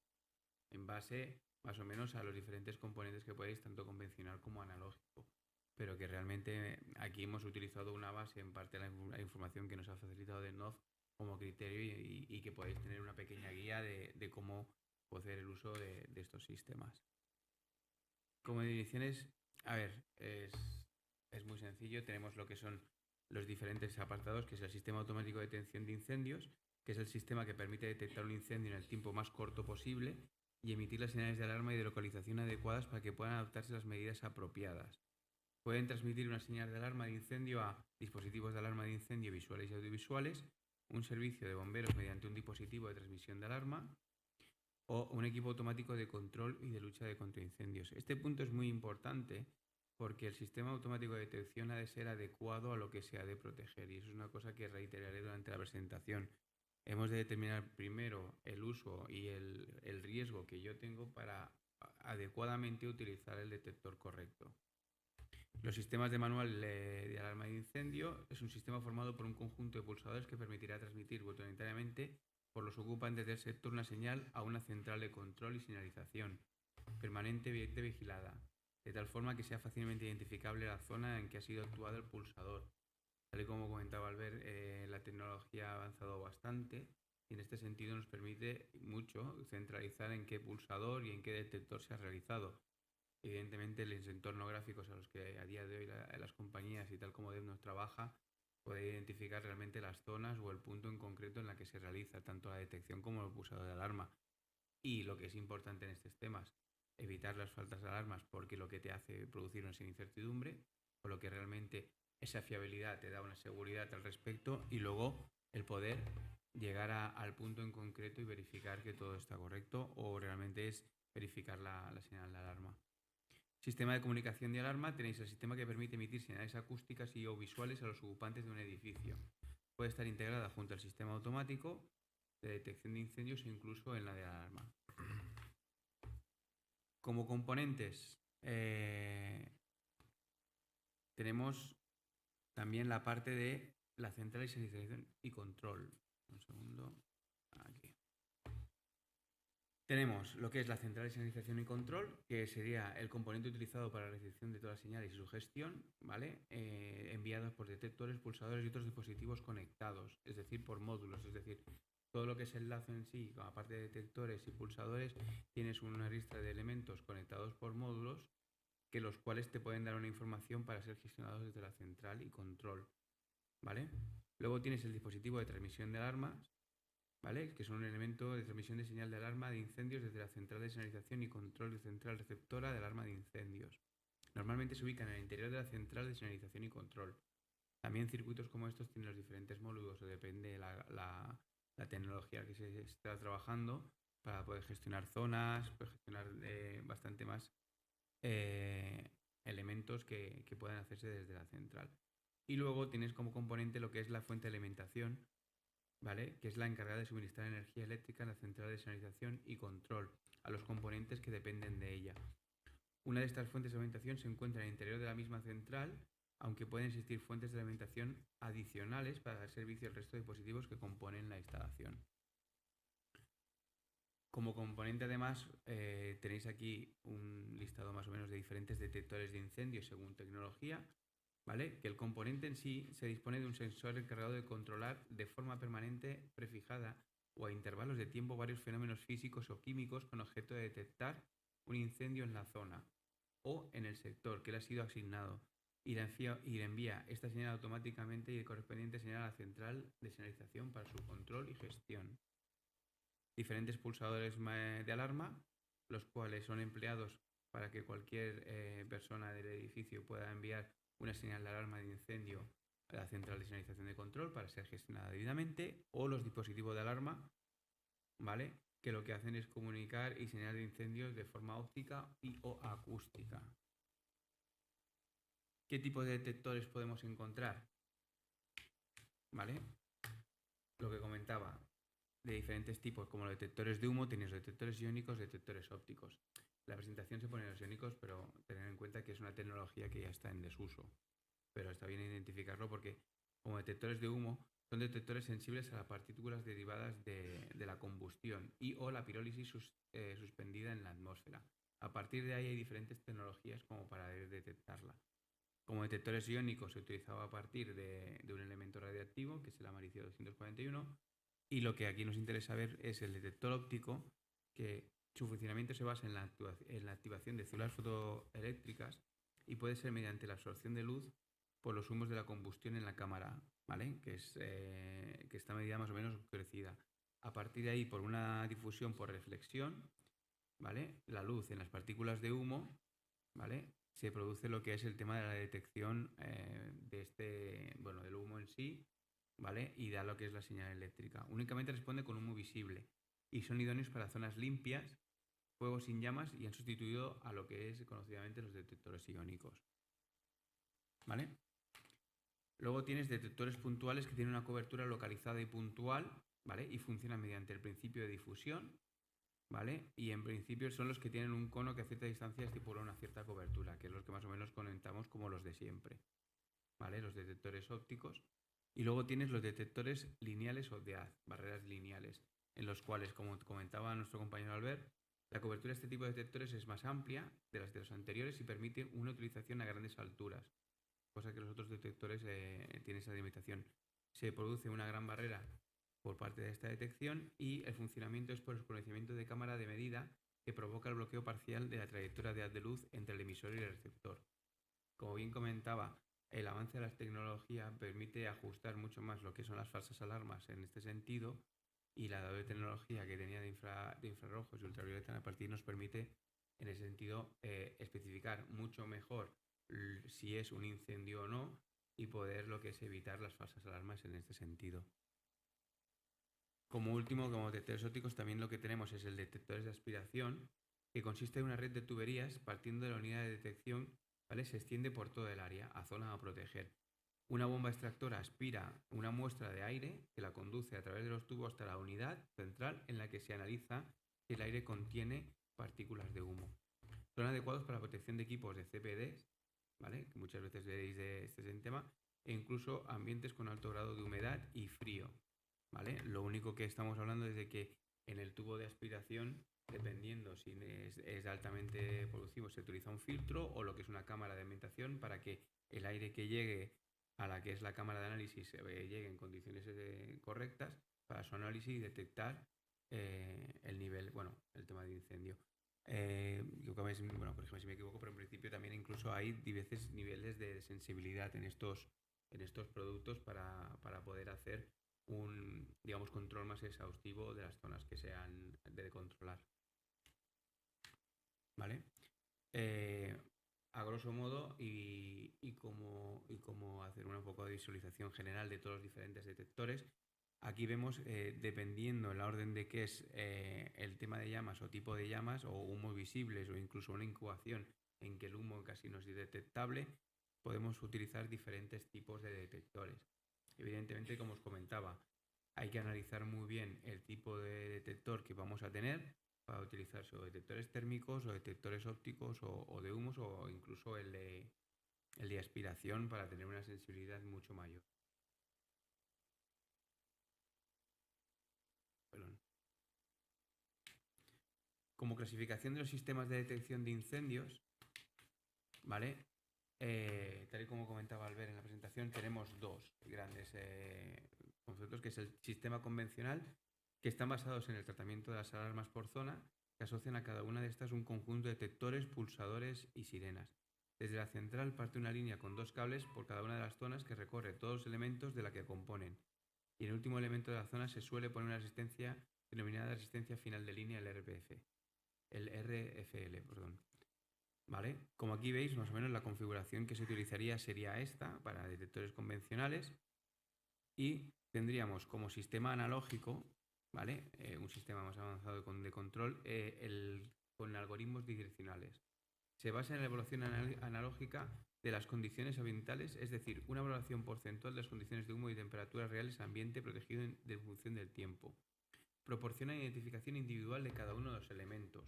S1: en base más o menos a los diferentes componentes que podéis, tanto convencional como analógico. Pero que realmente aquí hemos utilizado una base, en parte la información que nos ha facilitado de NOF como criterio y que podéis tener una pequeña guía de cómo hacer el uso de estos sistemas. Como definiciones, a ver, es muy sencillo. Tenemos lo que son los diferentes apartados, que es el sistema automático de detección de incendios, que es el sistema que permite detectar un incendio en el tiempo más corto posible y emitir las señales de alarma y de localización adecuadas para que puedan adoptarse las medidas apropiadas. Pueden transmitir una señal de alarma de incendio a dispositivos de alarma de incendio visuales y audiovisuales, un servicio de bomberos mediante un dispositivo de transmisión de alarma o un equipo automático de control y de lucha contra incendios. Este punto es muy importante porque el sistema automático de detección ha de ser adecuado a lo que se ha de proteger, y eso es una cosa que reiteraré durante la presentación. Hemos de determinar primero el uso y el riesgo que yo tengo para adecuadamente utilizar el detector correcto. Los sistemas de manual de alarma de incendio es un sistema formado por un conjunto de pulsadores que permitirá transmitir voluntariamente por los ocupantes del sector una señal a una central de control y señalización permanentemente vigilada, de tal forma que sea fácilmente identificable la zona en que ha sido actuado el pulsador. Tal y como comentaba Albert, la tecnología ha avanzado bastante y en este sentido nos permite mucho centralizar en qué pulsador y en qué detector se ha realizado. Evidentemente, los entornos gráficos a los que a día de hoy las compañías y tal como DevNote trabaja, puede identificar realmente las zonas o el punto en concreto en la que se realiza tanto la detección como el pulsador de alarma. Y lo que es importante en estos temas, evitar las faltas de alarmas, porque lo que te hace producir una incertidumbre, por lo que realmente esa fiabilidad te da una seguridad al respecto, y luego el poder llegar al punto en concreto y verificar que todo está correcto, o realmente es verificar la señal de alarma. Sistema de comunicación de alarma. Tenéis el sistema que permite emitir señales acústicas y o visuales a los ocupantes de un edificio. Puede estar integrada junto al sistema automático de detección de incendios o incluso en la de alarma. Como componentes, tenemos también la parte de la central de señalización y control. Un segundo. Aquí. Tenemos lo que es la central de señalización y control, que sería el componente utilizado para la recepción de todas las señales y su gestión, ¿vale? Enviadas por detectores, pulsadores y otros dispositivos conectados, es decir, por módulos. Es decir, todo lo que es el lazo en sí, aparte de detectores y pulsadores, tienes una lista de elementos conectados por módulos, que los cuales te pueden dar una información para ser gestionados desde la central y control, ¿vale? Luego tienes el dispositivo de transmisión de alarmas, ¿vale? Que son un elemento de transmisión de señal de alarma de incendios desde la central de señalización y control de central receptora de alarma de incendios. Normalmente se ubican en el interior de la central de señalización y control. También circuitos como estos tienen los diferentes módulos, o depende de la tecnología que se está trabajando, para poder gestionar zonas, poder gestionar bastante más elementos que puedan hacerse desde la central. Y luego tienes como componente lo que es la fuente de alimentación, ¿vale? Que es la encargada de suministrar energía eléctrica en la central de señalización y control a los componentes que dependen de ella. Una de estas fuentes de alimentación se encuentra en el interior de la misma central, aunque pueden existir fuentes de alimentación adicionales para dar servicio al resto de dispositivos que componen la instalación. Como componente, además, tenéis aquí un listado más o menos de diferentes detectores de incendios según tecnología, ¿vale? Que el componente en sí se dispone de un sensor encargado de controlar de forma permanente, prefijada o a intervalos de tiempo varios fenómenos físicos o químicos con objeto de detectar un incendio en la zona o en el sector que le ha sido asignado, y le envía esta señal automáticamente y el correspondiente señal a la central de señalización para su control y gestión. Diferentes pulsadores de alarma, los cuales son empleados para que cualquier persona del edificio pueda enviar una señal de alarma de incendio a la central de señalización de control para ser gestionada debidamente, o los dispositivos de alarma, ¿vale? Que lo que hacen es comunicar y señalar incendios de forma óptica y o acústica. ¿Qué tipo de detectores podemos encontrar? ¿Vale? Lo que comentaba, de diferentes tipos, como los detectores de humo, tienes detectores iónicos, detectores ópticos. La presentación se pone los iónicos, pero tener en cuenta que es una tecnología que ya está en desuso. Pero está bien identificarlo porque, como detectores de humo, son detectores sensibles a las partículas derivadas de la combustión y o la pirólisis suspendida en la atmósfera. A partir de ahí hay diferentes tecnologías como para detectarla. Como detectores iónicos se utilizaba a partir de un elemento radiactivo, que es el americio 241, y lo que aquí nos interesa ver es el detector óptico, que su funcionamiento se basa en la activación de células fotoeléctricas y puede ser mediante la absorción de luz por los humos de la combustión en la cámara, ¿vale? Que está medida más o menos oscurecida. A partir de ahí, por una difusión por reflexión, ¿vale? La luz en las partículas de humo, ¿vale? Se produce lo que es el tema de la detección del humo en sí, ¿vale? Y da lo que es la señal eléctrica. Únicamente responde con humo visible y son idóneos para zonas limpias, fuegos sin llamas, y han sustituido a lo que es conocidamente los detectores iónicos, ¿vale? Luego tienes detectores puntuales que tienen una cobertura localizada y puntual, ¿vale? Y funcionan mediante el principio de difusión, ¿vale? Y en principio son los que tienen un cono que a cierta distancia estipula una cierta cobertura, que es los que más o menos comentamos como los de siempre, ¿vale? Los detectores ópticos. Y luego tienes los detectores lineales o de haz, barreras lineales, en los cuales, como comentaba nuestro compañero Albert, la cobertura de este tipo de detectores es más amplia de las de los anteriores y permite una utilización a grandes alturas, cosa que los otros detectores tienen esa limitación. Se produce una gran barrera por parte de esta detección y el funcionamiento es por el oscurecimiento de cámara de medida que provoca el bloqueo parcial de la trayectoria de haz de luz entre el emisor y el receptor. Como bien comentaba, el avance de la tecnología permite ajustar mucho más lo que son las falsas alarmas en este sentido, y la doble tecnología que tenía de infrarrojos y ultravioleta a partir nos permite en ese sentido especificar mucho mejor si es un incendio o no y poder lo que es evitar las falsas alarmas en este sentido. Como último, como detectores ópticos, también lo que tenemos es el detector de aspiración, que consiste en una red de tuberías partiendo de la unidad de detección, ¿vale? Se extiende por todo el área, a zona a proteger. Una bomba extractora aspira una muestra de aire que la conduce a través de los tubos hasta la unidad central en la que se analiza si el aire contiene partículas de humo. Son adecuados para la protección de equipos de CPD, ¿vale? Que muchas veces veréis de este tema, e incluso ambientes con alto grado de humedad y frío, ¿vale? Lo único que estamos hablando es de que en el tubo de aspiración, dependiendo si es altamente producido, se utiliza un filtro o lo que es una cámara de ambientación para que el aire que llegue a la que es la cámara de análisis llegue en condiciones correctas para su análisis y detectar el nivel, el tema de incendio. Corrígeme si me equivoco, pero en principio también incluso hay diversos niveles de sensibilidad en estos productos para poder hacer un, digamos, control más exhaustivo de las zonas que sean de controlar. ¿Vale? A grosso modo, y como hacer un poco de visualización general de todos los diferentes detectores, aquí vemos, dependiendo en la orden de qué es el tema de llamas o tipo de llamas o humos visibles o incluso una incubación en que el humo casi no es detectable, podemos utilizar diferentes tipos de detectores. Evidentemente, como os comentaba, hay que analizar muy bien el tipo de detector que vamos a tener para utilizar o detectores térmicos o detectores ópticos o de humos o incluso el de aspiración para tener una sensibilidad mucho mayor. Perdón. Como clasificación de los sistemas de detección de incendios, ¿vale? Tal y como comentaba Albert en la presentación, tenemos dos grandes conceptos, que es el sistema convencional, que están basados en el tratamiento de las alarmas por zona, que asocian a cada una de estas un conjunto de detectores, pulsadores y sirenas. Desde la central parte una línea con dos cables por cada una de las zonas que recorre todos los elementos de la que componen. Y en el último elemento de la zona se suele poner una resistencia denominada resistencia final de línea, el RFL. ¿Vale? Como aquí veis, más o menos la configuración que se utilizaría sería esta para detectores convencionales, y tendríamos como sistema analógico, ¿vale? Un sistema más avanzado de control con algoritmos direccionales. Se basa en la evaluación analógica de las condiciones ambientales, es decir, una evaluación porcentual de las condiciones de humo y temperaturas reales ambiente protegido en función del tiempo. Proporciona identificación individual de cada uno de los elementos,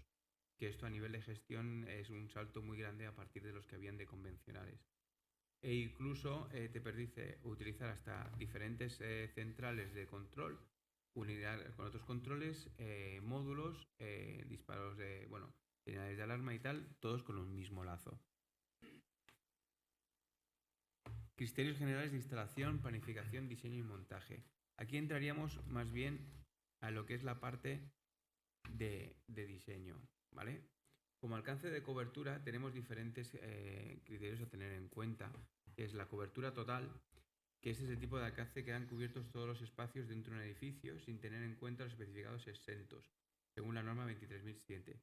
S1: que esto a nivel de gestión es un salto muy grande a partir de los que habían de convencionales. E incluso te permite utilizar hasta diferentes centrales de control, unidad con otros controles, módulos, disparos de, señales de alarma y tal, todos con un mismo lazo. Criterios generales de instalación, planificación, diseño y montaje. Aquí entraríamos más bien a lo que es la parte de diseño, ¿vale? Como alcance de cobertura tenemos diferentes criterios a tener en cuenta, que es la cobertura total, que es ese tipo de alcance que quedan cubiertos todos los espacios dentro de un edificio sin tener en cuenta los especificados exentos, según la norma 23.007.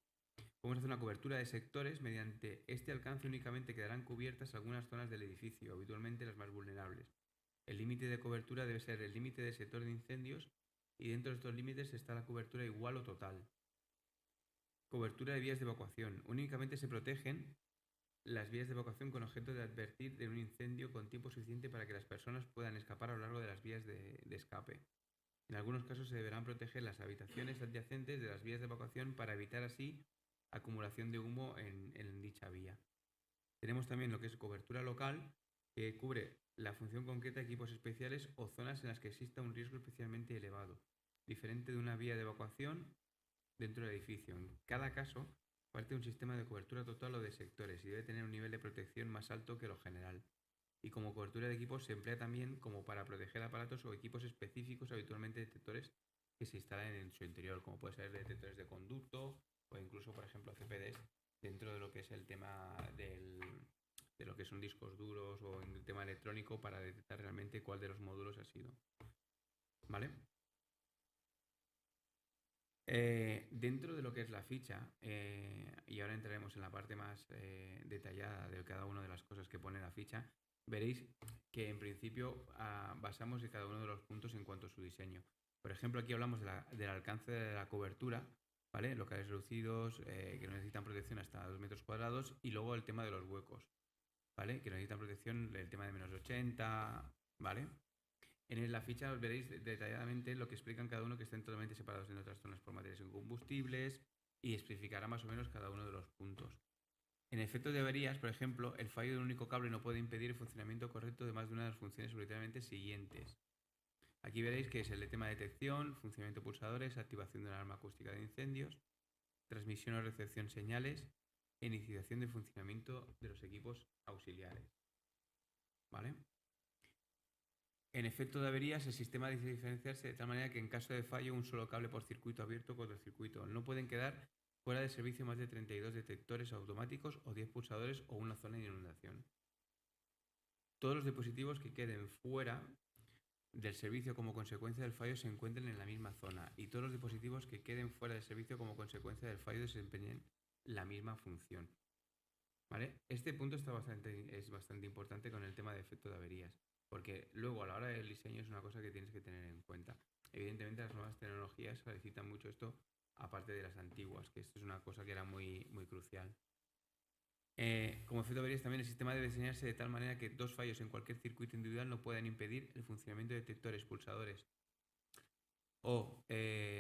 S1: Podemos hacer una cobertura de sectores. Mediante este alcance únicamente quedarán cubiertas algunas zonas del edificio, habitualmente las más vulnerables. El límite de cobertura debe ser el límite del sector de incendios y dentro de estos límites está la cobertura igual o total. Cobertura de vías de evacuación. Únicamente se protegen las vías de evacuación con objeto de advertir de un incendio con tiempo suficiente para que las personas puedan escapar a lo largo de las vías de escape. En algunos casos se deberán proteger las habitaciones adyacentes de las vías de evacuación para evitar así acumulación de humo en dicha vía. Tenemos también lo que es cobertura local, que cubre la función concreta de equipos especiales o zonas en las que exista un riesgo especialmente elevado, diferente de una vía de evacuación dentro del edificio. En cada caso, parte de un sistema de cobertura total o de sectores y debe tener un nivel de protección más alto que lo general. Y como cobertura de equipos se emplea también como para proteger aparatos o equipos específicos, habitualmente detectores que se instalan en su interior, como puede ser detectores de conducto o incluso, por ejemplo, CPDs dentro de lo que es el tema de lo que son discos duros o en el tema electrónico para detectar realmente cuál de los módulos ha sido. ¿Vale? Dentro de lo que es la ficha, y ahora entraremos en la parte más detallada de cada una de las cosas que pone la ficha, veréis que en principio basamos en cada uno de los puntos en cuanto a su diseño. Por ejemplo, aquí hablamos del alcance de la cobertura, ¿vale? Locales reducidos, que no necesitan protección hasta 2 metros cuadrados, y luego el tema de los huecos, ¿vale? Que necesitan protección, el tema de menos 80, ¿vale? En la ficha os veréis detalladamente lo que explican cada uno, que estén totalmente separados en otras zonas por materiales en combustibles, y especificará más o menos cada uno de los puntos. En efectos de averías, por ejemplo, el fallo de un único cable no puede impedir el funcionamiento correcto de más de una de las funciones prioritariamente siguientes. Aquí veréis que es el tema de detección, funcionamiento de pulsadores, activación de una alarma acústica de incendios, transmisión o recepción señales e iniciación de funcionamiento de los equipos auxiliares. ¿Vale? En efecto de averías, el sistema dice diferenciarse de tal manera que en caso de fallo un solo cable por circuito abierto o cortocircuito. No pueden quedar fuera de servicio más de 32 detectores automáticos o 10 pulsadores o una zona de inundación. Todos los dispositivos que queden fuera del servicio como consecuencia del fallo se encuentren en la misma zona y todos los dispositivos que queden fuera del servicio como consecuencia del fallo desempeñen la misma función. ¿Vale? Este punto es bastante importante con el tema de efecto de averías, porque luego a la hora del diseño es una cosa que tienes que tener en cuenta. Evidentemente las nuevas tecnologías solicitan mucho esto, aparte de las antiguas, que esto es una cosa que era muy, muy crucial. Como efecto de averías también el sistema debe diseñarse de tal manera que dos fallos en cualquier circuito individual no puedan impedir el funcionamiento de detectores, pulsadores o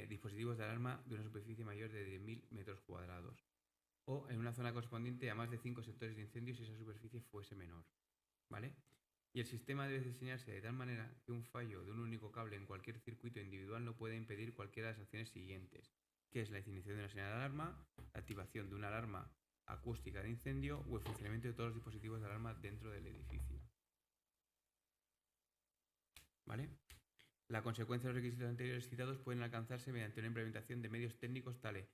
S1: dispositivos de alarma de una superficie mayor de 10.000 metros cuadrados o en una zona correspondiente a más de 5 sectores de incendios si esa superficie fuese menor. ¿Vale? Y el sistema debe diseñarse de tal manera que un fallo de un único cable en cualquier circuito individual no pueda impedir cualquiera de las acciones siguientes, que es la iniciación de una señal de alarma, la activación de una alarma acústica de incendio o el funcionamiento de todos los dispositivos de alarma dentro del edificio. ¿Vale? La consecuencia de los requisitos anteriores citados pueden alcanzarse mediante una implementación de medios técnicos tales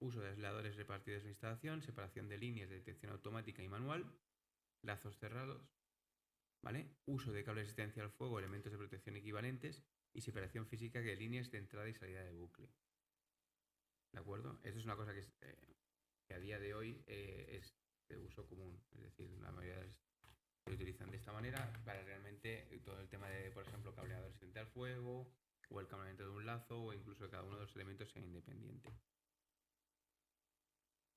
S1: uso de aisladores repartidos en la instalación, separación de líneas de detección automática y manual, lazos cerrados, ¿vale? Uso de cables de resistencia al fuego, elementos de protección equivalentes y separación física de líneas de entrada y salida de bucle. ¿De acuerdo? Esto es una cosa que a día de hoy es de uso común, es decir, la mayoría se utilizan de esta manera para realmente todo el tema de, por ejemplo, cableado resistente al fuego o el cableamiento de un lazo o incluso que cada uno de los elementos sea independiente.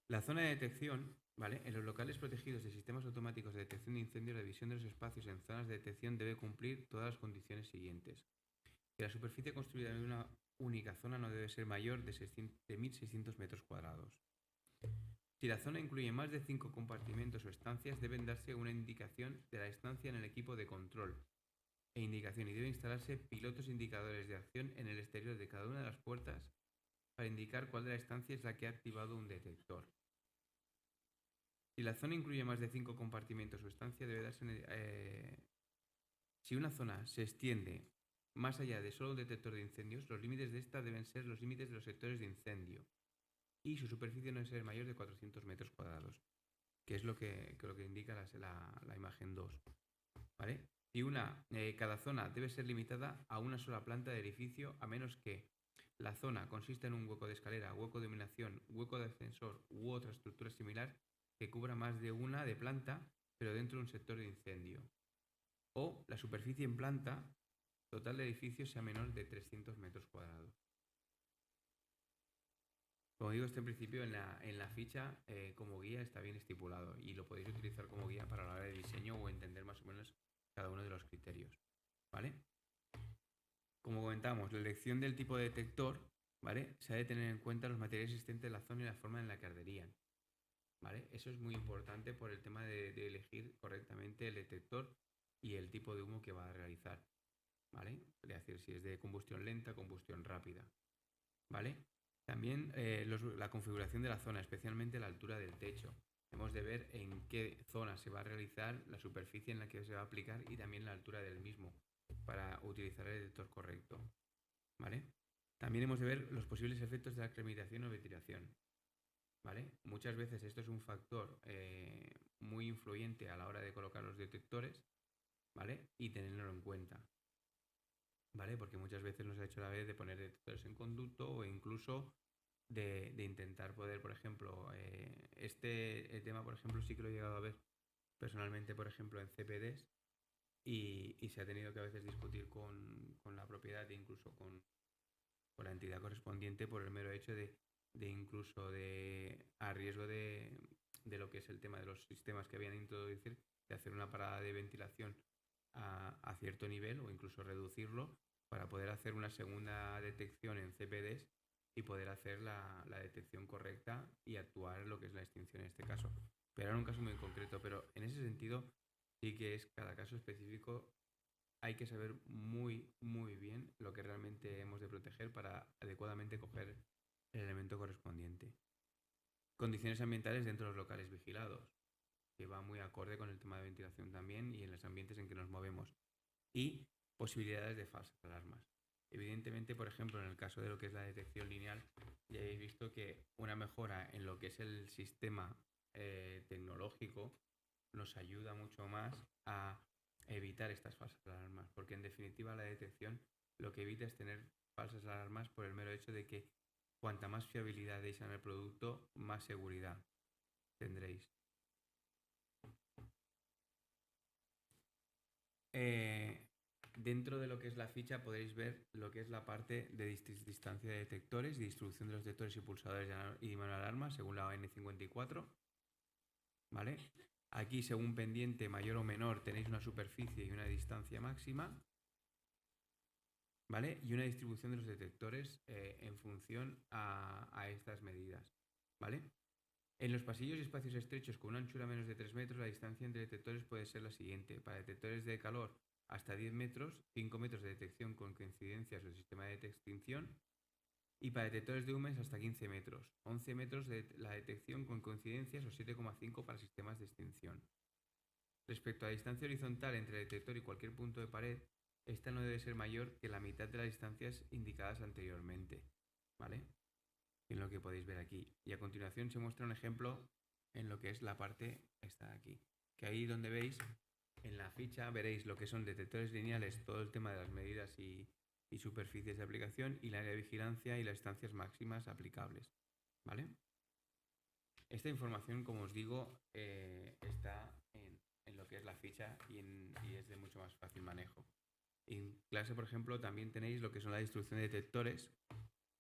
S1: La zona de detección, ¿vale? En los locales protegidos de sistemas automáticos de detección de incendios, la división de los espacios en zonas de detección debe cumplir todas las condiciones siguientes. Que la superficie construida en una única zona no debe ser mayor de 1.600 metros cuadrados. Si la zona incluye más de 5 compartimentos o estancias, deben darse una indicación de la estancia en el equipo de control e indicación y deben instalarse pilotos indicadores de acción en el exterior de cada una de las puertas para indicar cuál de la estancia es la que ha activado un detector. Si la zona incluye más de 5 compartimentos o estancia, debe darse... si una zona se extiende más allá de solo un detector de incendios, los límites de esta deben ser los límites de los sectores de incendio. y su superficie no debe ser mayor de 400 metros cuadrados, que es lo que indica la imagen 2. ¿Vale? Y cada zona debe ser limitada a una sola planta de edificio, a menos que la zona consista en un hueco de escalera, hueco de iluminación, hueco de ascensor u otra estructura similar que cubra más de una de planta, pero dentro de un sector de incendio. O la superficie en planta total de edificio sea menor de 300 metros cuadrados. Como digo, en principio en la ficha como guía está bien estipulado y lo podéis utilizar como guía para la hora de diseño o entender más o menos cada uno de los criterios. ¿Vale? Como comentamos, la elección del tipo de detector, ¿vale? Se ha de tener en cuenta los materiales existentes en la zona y la forma en la que arderían. ¿Vale? Eso es muy importante por el tema de elegir correctamente el detector y el tipo de humo que va a realizar. ¿Vale? Es decir, si es de combustión lenta, combustión rápida. ¿Vale? También la configuración de la zona, especialmente la altura del techo. Hemos de ver en qué zona se va a realizar, la superficie en la que se va a aplicar y también la altura del mismo para utilizar el detector correcto. ¿Vale? También hemos de ver los posibles efectos de la cremitación o ventilación. ¿Vale? Muchas veces esto es un factor muy influyente a la hora de colocar los detectores, ¿vale? Y tenerlo en cuenta. ¿Vale? Porque muchas veces nos ha hecho la vez de poner detectores en conducto o incluso de intentar poder, por ejemplo, el tema, por ejemplo, sí que lo he llegado a ver personalmente, por ejemplo, en CPDs y se ha tenido que a veces discutir con la propiedad e incluso con la entidad correspondiente por el mero hecho de incluso a riesgo de lo que es el tema de los sistemas que habían introducido, de hacer una parada de ventilación a cierto nivel o incluso reducirlo para poder hacer una segunda detección en CPDs y poder hacer la detección correcta y actuar en lo que es la extinción en este caso. Pero era un caso muy concreto, pero en ese sentido sí que es cada caso específico. Hay que saber muy, muy bien lo que realmente hemos de proteger para adecuadamente coger el elemento correspondiente. Condiciones ambientales dentro de los locales vigilados, que va muy acorde con el tema de ventilación también y en los ambientes en que nos movemos. Y posibilidades de falsas alarmas. Evidentemente, por ejemplo, en el caso de lo que es la detección lineal, ya habéis visto que una mejora en lo que es el sistema tecnológico nos ayuda mucho más a evitar estas falsas alarmas, porque en definitiva la detección lo que evita es tener falsas alarmas por el mero hecho de que cuanta más fiabilidad deis en el producto, más seguridad tendréis. Dentro de lo que es la ficha podéis ver lo que es la parte de distancia de detectores y distribución de los detectores y pulsadores y manual de alarma según la ON54. ¿Vale? Aquí, según pendiente mayor o menor, tenéis una superficie y una distancia máxima, ¿vale? Y una distribución de los detectores en función a estas medidas, ¿vale? En los pasillos y espacios estrechos con una anchura menos de 3 metros, la distancia entre detectores puede ser la siguiente. Para detectores de calor hasta 10 metros, 5 metros de detección con coincidencias del sistema de extinción. Y para detectores de humos hasta 15 metros, 11 metros de la detección con coincidencias o 7,5 para sistemas de extinción. Respecto a la distancia horizontal entre el detector y cualquier punto de pared, esta no debe ser mayor que la mitad de las distancias indicadas anteriormente, ¿vale? En lo que podéis ver aquí. Y a continuación se muestra un ejemplo en lo que es la parte esta de aquí. Que ahí donde veis, en la ficha veréis lo que son detectores lineales, todo el tema de las medidas y superficies de aplicación y el área de vigilancia y las distancias máximas aplicables, ¿vale? Esta información, como os digo, está en lo que es la ficha y es de mucho más fácil manejo. En clase, por ejemplo, también tenéis lo que son la distribución de detectores,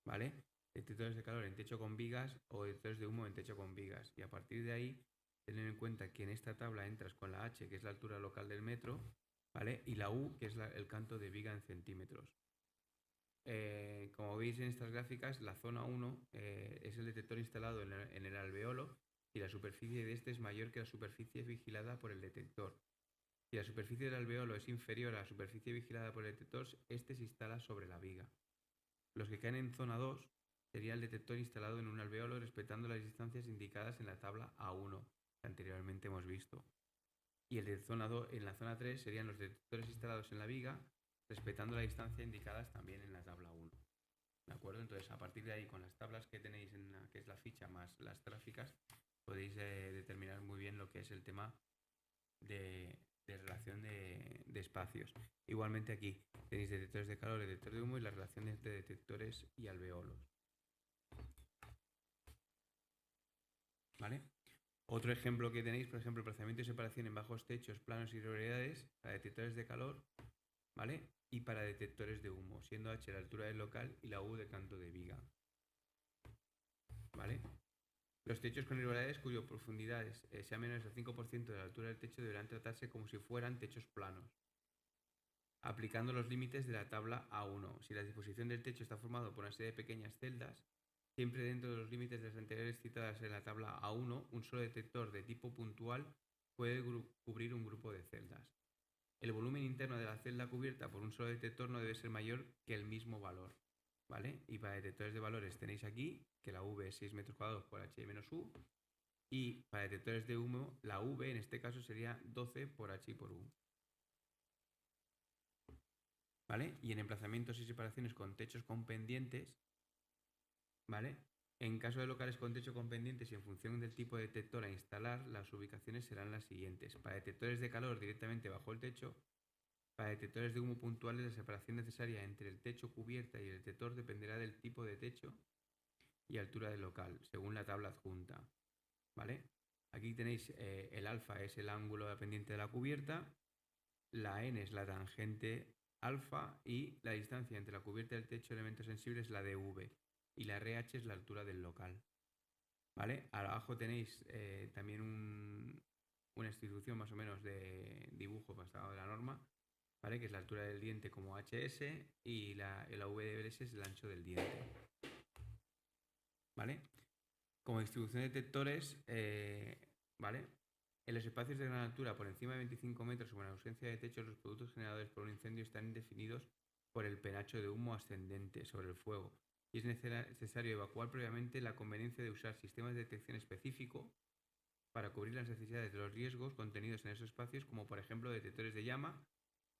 S1: ¿vale? Detectores de calor en techo con vigas o detectores de humo en techo con vigas. Y a partir de ahí, tener en cuenta que en esta tabla entras con la H, que es la altura local del metro, ¿vale? Y la U, que es el canto de viga en centímetros. Como veis en estas gráficas, la zona 1 es el detector instalado en el alveolo y la superficie de este es mayor que la superficie vigilada por el detector. Si la superficie del alveolo es inferior a la superficie vigilada por el detector, este se instala sobre la viga. Los que caen en zona 2 sería el detector instalado en un alveolo respetando las distancias indicadas en la tabla A1 que anteriormente hemos visto. Y el de zona 2, en la zona 3 serían los detectores instalados en la viga respetando la distancia indicadas también en la tabla 1. ¿De acuerdo? Entonces, a partir de ahí, con las tablas que tenéis en la que es la ficha, más las tráficas, podéis determinar muy bien lo que es el tema de relación de espacios. Igualmente aquí tenéis detectores de calor, detectores de humo y la relación entre detectores y alveolos. ¿Vale? Otro ejemplo que tenéis, por ejemplo, procedimiento de separación en bajos techos, planos y irregularidades para detectores de calor, ¿vale? Y para detectores de humo, siendo H la altura del local y la U de canto de viga. ¿Vale? Los techos con irregularidades cuyas profundidades sean menores al 5% de la altura del techo deberán tratarse como si fueran techos planos, aplicando los límites de la tabla A1. Si la disposición del techo está formado por una serie de pequeñas celdas, siempre dentro de los límites de las anteriores citadas en la tabla A1, un solo detector de tipo puntual puede cubrir un grupo de celdas. El volumen interno de la celda cubierta por un solo detector no debe ser mayor que el mismo valor. ¿Vale? Y para detectores de valores tenéis aquí que la V es 6 metros cuadrados por H menos U. Y para detectores de humo, la V en este caso sería 12 por H y por U. ¿Vale? Y en emplazamientos y separaciones con techos con pendientes, ¿vale? En caso de locales con techo con pendientes y en función del tipo de detector a instalar, las ubicaciones serán las siguientes. Para detectores de calor directamente bajo el techo, para detectores de humo puntuales, la separación necesaria entre el techo cubierta y el detector dependerá del tipo de techo y altura del local, según la tabla adjunta. ¿Vale? Aquí tenéis el alfa es el ángulo de pendiente de la cubierta, la n es la tangente alfa y la distancia entre la cubierta y el techo de elementos sensibles es la dv y la RH es la altura del local. ¿Vale? Abajo tenéis también una institución más o menos de dibujo basado en la norma, ¿vale? Que es la altura del diente como HS y la V de Bres es el ancho del diente. ¿Vale? Como distribución de detectores, ¿vale? En los espacios de gran altura por encima de 25 metros o en ausencia de techos, los productos generados por un incendio están definidos por el penacho de humo ascendente sobre el fuego y es necesario evacuar previamente la conveniencia de usar sistemas de detección específico para cubrir las necesidades de los riesgos contenidos en esos espacios, como por ejemplo detectores de llama,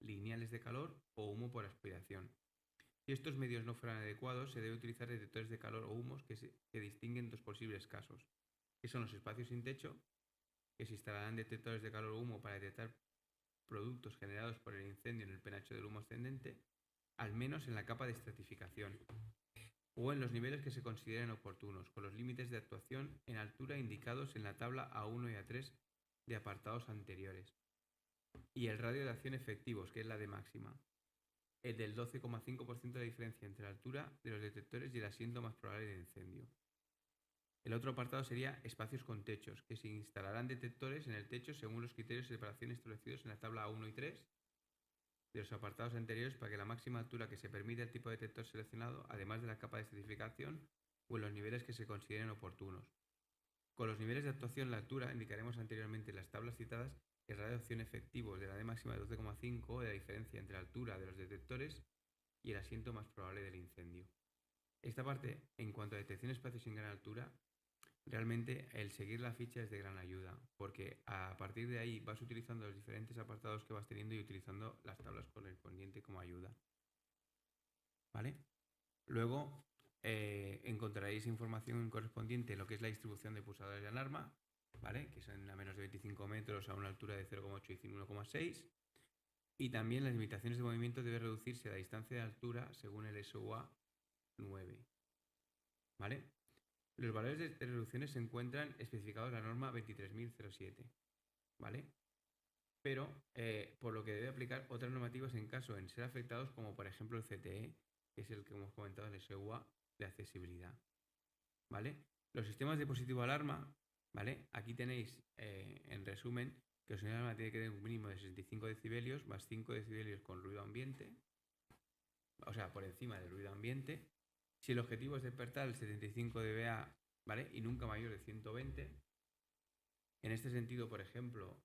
S1: lineales de calor o humo por aspiración. Si estos medios no fueran adecuados, se debe utilizar detectores de calor o humos que distinguen dos posibles casos, que son los espacios sin techo, que se instalarán detectores de calor o humo para detectar productos generados por el incendio en el penacho del humo ascendente, al menos en la capa de estratificación, o en los niveles que se consideren oportunos, con los límites de actuación en altura indicados en la tabla A1 y A3 de apartados anteriores, y el radio de acción efectivos, que es la de máxima, el del 12,5% de diferencia entre la altura de los detectores y el asiento más probable de incendio. El otro apartado sería espacios con techos, que se instalarán detectores en el techo según los criterios de separación establecidos en la tabla 1 y 3 de los apartados anteriores para que la máxima altura que se permite al tipo de detector seleccionado, además de la capa de estratificación o en los niveles que se consideren oportunos. Con los niveles de actuación, la altura, indicaremos anteriormente en las tablas citadas el radio de acción efectivo de la D máxima de 12,5 de la diferencia entre la altura de los detectores y el asiento más probable del incendio. Esta parte, en cuanto a detección de espacios en gran altura, realmente el seguir la ficha es de gran ayuda, porque a partir de ahí vas utilizando los diferentes apartados que vas teniendo y utilizando las tablas correspondientes como ayuda. ¿Vale? Luego encontraréis información correspondiente en lo que es la distribución de pulsadores de alarma, ¿vale? Que son a menos de 25 metros a una altura de 0,8 y 1,6. Y también las limitaciones de movimiento deben reducirse a la distancia de altura según el SUA 9. ¿Vale? Los valores de reducciones se encuentran especificados en la norma 23.007, ¿vale? Pero por lo que debe aplicar otras normativas en caso de ser afectados, como por ejemplo el CTE, que es el que hemos comentado, el SUA de accesibilidad, ¿vale? Los sistemas de dispositivo alarma, ¿vale? Aquí tenéis, en resumen, que el sonido de alarma tiene que tener un mínimo de 65 decibelios más 5 decibelios con ruido ambiente, o sea, por encima del ruido ambiente. Si el objetivo es despertar el 75 dBA, ¿vale? Y nunca mayor de 120. En este sentido, por ejemplo,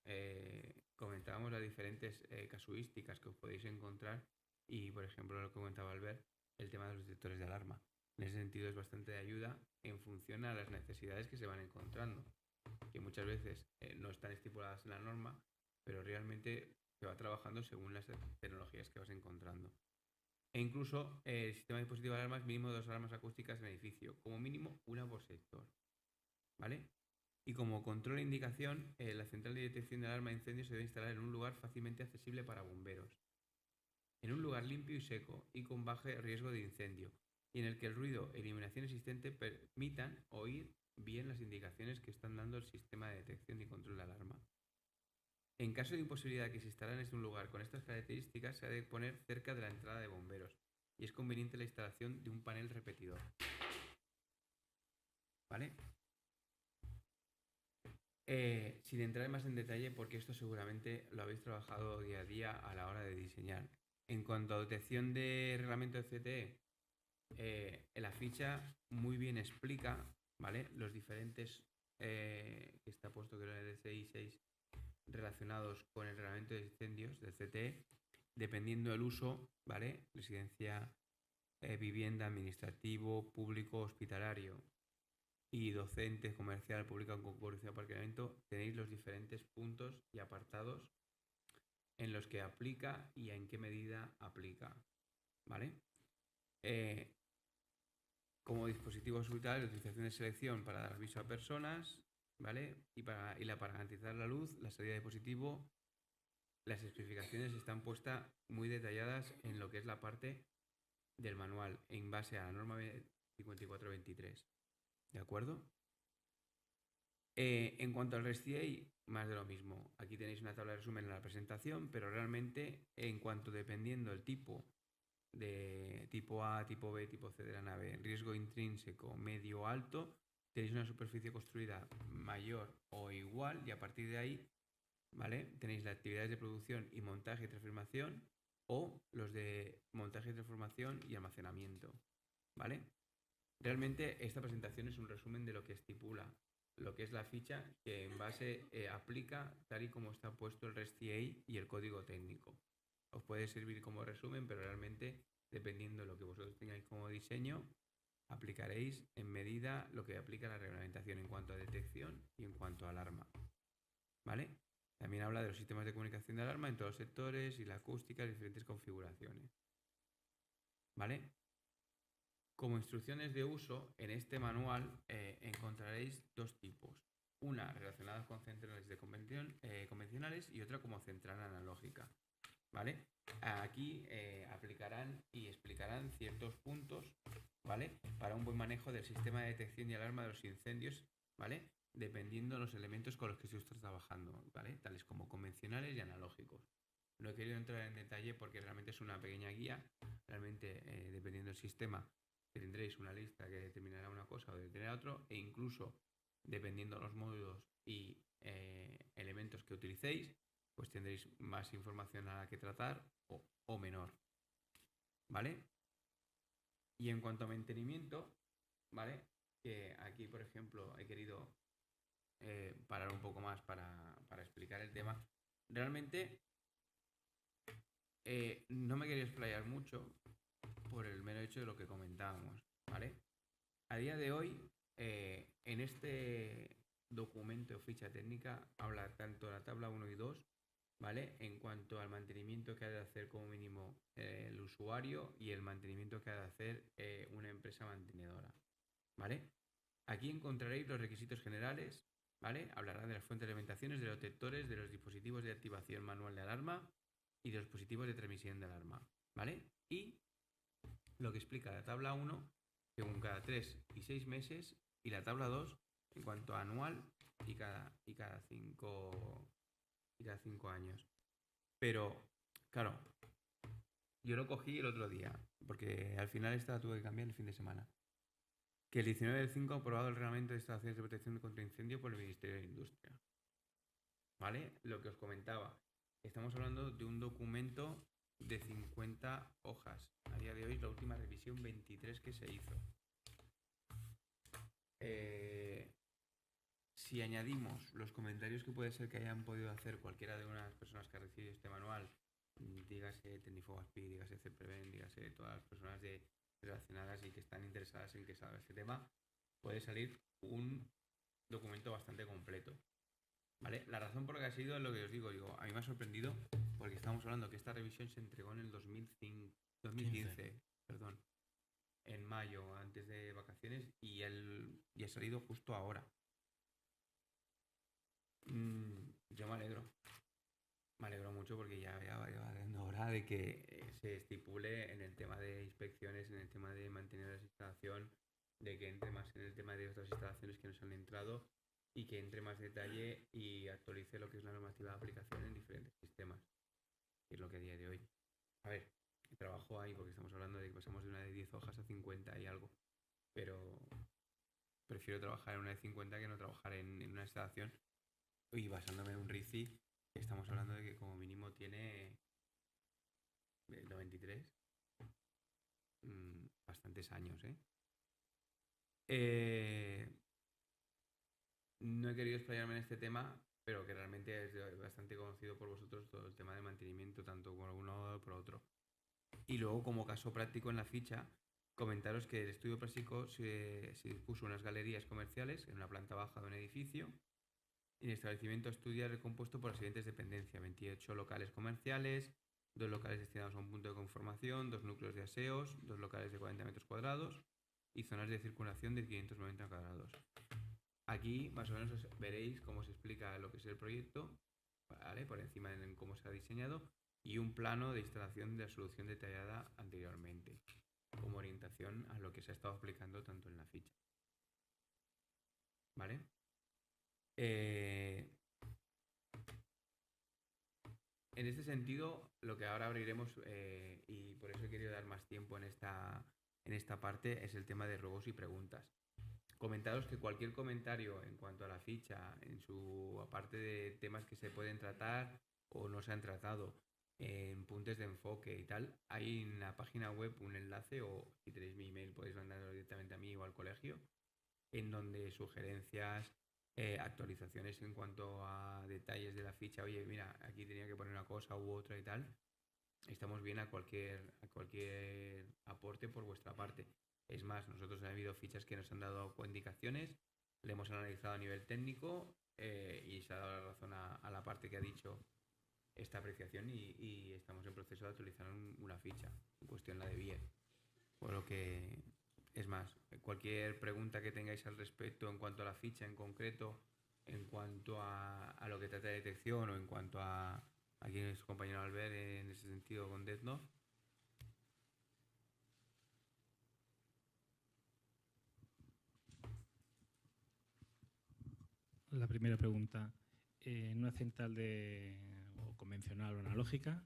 S1: comentábamos las diferentes casuísticas que os podéis encontrar y, por ejemplo, lo que comentaba Albert, el tema de los detectores de alarma. En ese sentido es bastante de ayuda en función a las necesidades que se van encontrando, que muchas veces no están estipuladas en la norma, pero realmente se va trabajando según las tecnologías que vas encontrando. E incluso el sistema de dispositivo de alarmas, mínimo 2 alarmas acústicas en edificio, como mínimo una por sector. ¿vale? Y como control e indicación, la central de detección de alarma de incendios se debe instalar en un lugar fácilmente accesible para bomberos, en un lugar limpio y seco y con bajo riesgo de incendio, y en el que el ruido e iluminación existente permitan oír bien las indicaciones que están dando el sistema de detección y control de alarma. En caso de imposibilidad que se instale en un lugar con estas características, se ha de poner cerca de la entrada de bomberos y es conveniente la instalación de un panel repetidor. ¿Vale? Sin entrar más en detalle, porque esto seguramente lo habéis trabajado día a día a la hora de diseñar. En cuanto a detección de reglamento de CTE, en la ficha muy bien explica, ¿vale?, los diferentes que está puesto, que era el DCI 6, relacionados con el reglamento de incendios del CTE, dependiendo del uso, ¿vale? Residencia, vivienda, administrativo, público, hospitalario y docente, comercial, pública, en concurrencia, aparcamiento, tenéis los diferentes puntos y apartados en los que aplica y en qué medida aplica, ¿vale? Como dispositivo hospital, la utilización de selección para dar aviso a personas, ¿vale? Para garantizar la luz, la salida de dispositivo. Las especificaciones están puestas muy detalladas en lo que es la parte del manual, en base a la norma 5423. ¿De acuerdo? En cuanto al REST-CA, más de lo mismo. Aquí tenéis una tabla de resumen en la presentación, pero realmente, en cuanto dependiendo el tipo de tipo A, tipo B, tipo C de la nave, riesgo intrínseco, medio o alto, tenéis una superficie construida mayor o igual y a partir de ahí, ¿vale?, tenéis las actividades de producción y montaje y transformación o los de montaje y transformación y almacenamiento, ¿vale? Realmente esta presentación es un resumen de lo que estipula lo que es la ficha, que en base aplica tal y como está puesto el REST-CA y el código técnico. Os puede servir como resumen, pero realmente, dependiendo de lo que vosotros tengáis como diseño, aplicaréis en medida lo que aplica la reglamentación en cuanto a detección y en cuanto a alarma, ¿vale? También habla de los sistemas de comunicación de alarma en todos los sectores y la acústica, diferentes configuraciones, ¿vale? Como instrucciones de uso, en este manual encontraréis dos tipos. Una relacionada con centrales de convencionales y otra como central analógica, ¿vale? Aquí aplicarán y explicarán ciertos puntos, ¿vale?, para un buen manejo del sistema de detección y alarma de los incendios, ¿vale?, dependiendo de los elementos con los que se está trabajando, ¿vale?, tales como convencionales y analógicos. No he querido entrar en detalle porque realmente es una pequeña guía. Realmente, dependiendo del sistema, tendréis una lista que determinará una cosa o determinará otro, e incluso dependiendo de los módulos y elementos que utilicéis, pues tendréis más información a la que tratar o menor, ¿vale? Y en cuanto a mantenimiento, ¿vale?, que aquí, por ejemplo, he querido parar un poco más para explicar el tema. Realmente no me quería explayar mucho por el mero hecho de lo que comentábamos, ¿vale? A día de hoy, en este documento o ficha técnica habla tanto la tabla 1 y 2, ¿vale?, en cuanto al mantenimiento que ha de hacer como mínimo el usuario y el mantenimiento que ha de hacer una empresa mantenedora, ¿vale? Aquí encontraréis los requisitos generales, ¿vale? Hablará de las fuentes de alimentaciones, de los detectores, de los dispositivos de activación manual de alarma y de los dispositivos de transmisión de alarma, ¿vale? Y lo que explica la tabla 1, según cada 3 y 6 meses, y la tabla 2 en cuanto a anual y cada 5 años. Pero, claro, yo lo cogí el otro día, porque al final esta la tuve que cambiar el fin de semana. Que el 19 del 5 ha aprobado el reglamento de instalaciones de protección contra incendio por el Ministerio de Industria, ¿vale? Lo que os comentaba, estamos hablando de un documento de 50 hojas. A día de hoy, la última revisión 23 que se hizo. Si añadimos los comentarios que puede ser que hayan podido hacer cualquiera de unas personas que ha recibido este manual, dígase Tecnifogaspi, dígase CPREVEN, dígase todas las personas relacionadas y que están interesadas en que salga este tema, puede salir un documento bastante completo, ¿vale? La razón por la que ha sido es lo que os digo, a mí me ha sorprendido porque estamos hablando que esta revisión se entregó en el 2015, perdón, en mayo, antes de vacaciones, y ha salido justo ahora. Yo me alegro. Me alegro mucho porque ya va siendo hora de que se estipule en el tema de inspecciones, en el tema de mantener la instalación, de que entre más en el tema de otras instalaciones que nos han entrado y que entre más detalle y actualice lo que es la normativa de aplicación en diferentes sistemas, que es lo que a día de hoy. A ver, trabajo ahí porque estamos hablando de que pasamos de una de 10 hojas a 50 y algo, pero prefiero trabajar en una de 50 que no trabajar en una instalación y basándome en un RICI. Estamos hablando de que como mínimo tiene el 93, bastantes años, ¿eh? No he querido explayarme en este tema, pero que realmente es bastante conocido por vosotros todo el tema de mantenimiento, tanto por uno como por otro. Y luego, como caso práctico en la ficha, comentaros que el estudio práctico se dispuso unas galerías comerciales en una planta baja de un edificio. El establecimiento estudia recompuesto por las siguientes dependencias: 28 locales comerciales, 2 locales destinados a un punto de conformación, 2 núcleos de aseos, 2 locales de 40 metros cuadrados y zonas de circulación de 590 cuadrados. Aquí más o menos veréis cómo se explica lo que es el proyecto, ¿vale? Por encima de cómo se ha diseñado y un plano de instalación de la solución detallada anteriormente, como orientación a lo que se ha estado explicando tanto en la ficha. ¿Vale? En este sentido, lo que ahora abriremos, y por eso he querido dar más tiempo en esta parte, es el tema de ruegos y preguntas. Comentaros que cualquier comentario en cuanto a la ficha, en su aparte de temas que se pueden tratar o no se han tratado, en puntos de enfoque y tal, hay en la página web un enlace, o si tenéis mi email podéis mandarlo directamente a mí o al colegio, en donde sugerencias, actualizaciones en cuanto a detalles de la ficha, oye, mira, aquí tenía que poner una cosa u otra y tal, estamos bien a cualquier aporte por vuestra parte. Es más, nosotros ha habido fichas que nos han dado indicaciones, le hemos analizado a nivel técnico, y se ha dado la razón a la parte que ha dicho esta apreciación y estamos en proceso de actualizar una ficha, en cuestión la de BIE. Por lo que, es más, cualquier pregunta que tengáis al respecto en cuanto a la ficha en concreto, en cuanto a lo que trata de detección o en cuanto a aquí es su compañero Albert en ese sentido con DeathNote.
S3: La primera pregunta. En una central o convencional o analógica,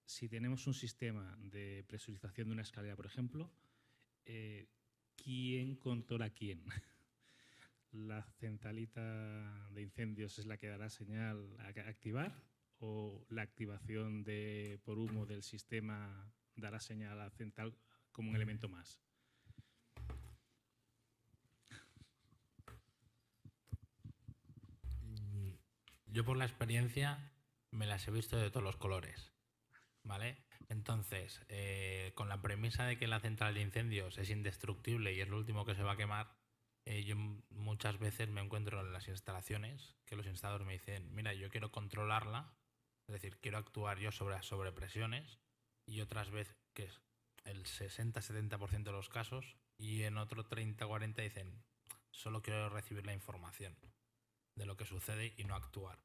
S3: si tenemos un sistema de presurización de una escalera, por ejemplo, ¿quién controla a quién? ¿La centralita de incendios es la que dará señal a activar o la activación por humo del sistema dará señal a la central como un elemento más?
S2: Yo por la experiencia me las he visto de todos los colores, ¿vale? Entonces, con la premisa de que la central de incendios es indestructible y es lo último que se va a quemar, yo muchas veces me encuentro en las instalaciones que los instaladores me dicen, mira, yo quiero controlarla, es decir, quiero actuar yo sobre las sobrepresiones, y otras veces, que es el 60-70% de los casos, y en otro 30-40 dicen, solo quiero recibir la información de lo que sucede y no actuar.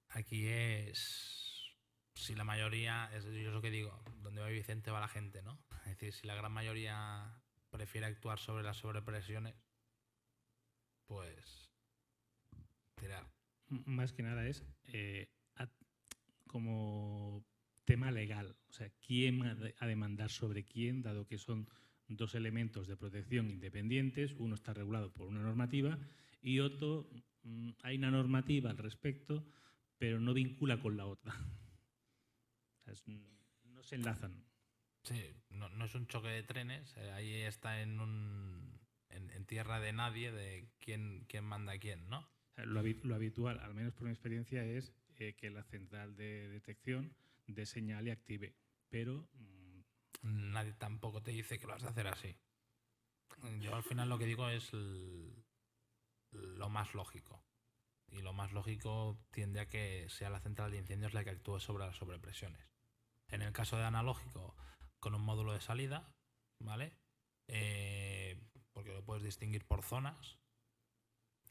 S2: Aquí es, si la mayoría, yo es lo que digo, donde va Vicente va la gente, ¿no? Es decir, si la gran mayoría prefiere actuar sobre las sobrepresiones, pues tirar.
S3: Más que nada es como tema legal, o sea, quién ha de mandar sobre quién, dado que son dos elementos de protección independientes, uno está regulado por una normativa y otro, hay una normativa al respecto, pero no vincula con la otra. O sea, no se enlazan.
S2: Sí, no es un choque de trenes, ahí está en tierra de nadie, de quién manda a quién, ¿no?
S3: O sea, lo habitual, al menos por mi experiencia, es que la central de detección dé señal y active, pero
S2: nadie tampoco te dice que lo has de hacer así. Yo al final lo que digo es lo más lógico. Y lo más lógico tiende a que sea la central de incendios la que actúe sobre las sobrepresiones. En el caso de analógico, con un módulo de salida, ¿vale? Porque lo puedes distinguir por zonas.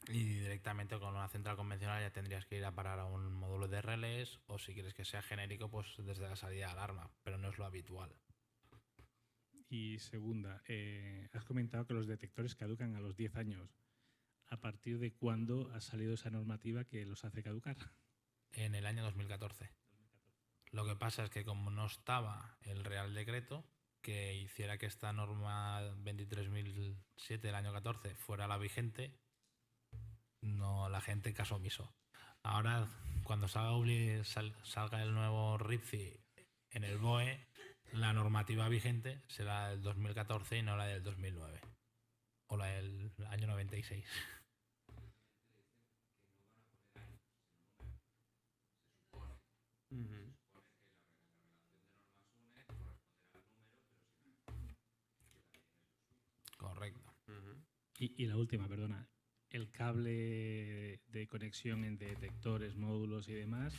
S2: Y directamente con una central convencional ya tendrías que ir a parar a un módulo de relés, o si quieres que sea genérico, pues desde la salida de alarma, pero no es lo habitual.
S3: Y segunda, has comentado que los detectores caducan a los 10 años. ¿A partir de cuándo ha salido esa normativa que los hace caducar?
S2: En el año 2014. Lo que pasa es que como no estaba el Real Decreto que hiciera que esta norma 23.007 del año 14 fuera la vigente, no, la gente caso omiso. Ahora, cuando salga el nuevo RIPCI en el BOE, la normativa vigente será del 2014 y no la del 2009 o la del año 96.
S1: Ujú.
S2: Correcto.
S1: Ujú.
S3: Y la última, perdona. El cable de conexión entre detectores, módulos y demás,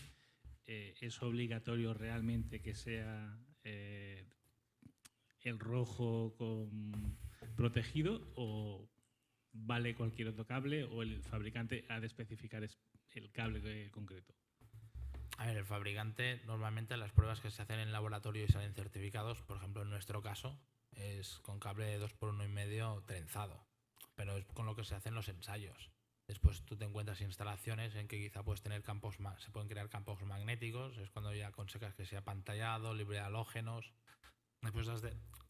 S3: ¿es obligatorio realmente que sea el rojo protegido o vale cualquier otro cable o el fabricante ha de especificar el cable concreto?
S2: A ver, el fabricante, normalmente las pruebas que se hacen en laboratorio y salen certificados, por ejemplo en nuestro caso, es con cable de 2x1,5 trenzado, pero es con lo que se hacen los ensayos. Después tú te encuentras instalaciones en que quizá puedes tener se pueden crear campos magnéticos, es cuando ya aconsejas que sea pantallado, libre de halógenos. Después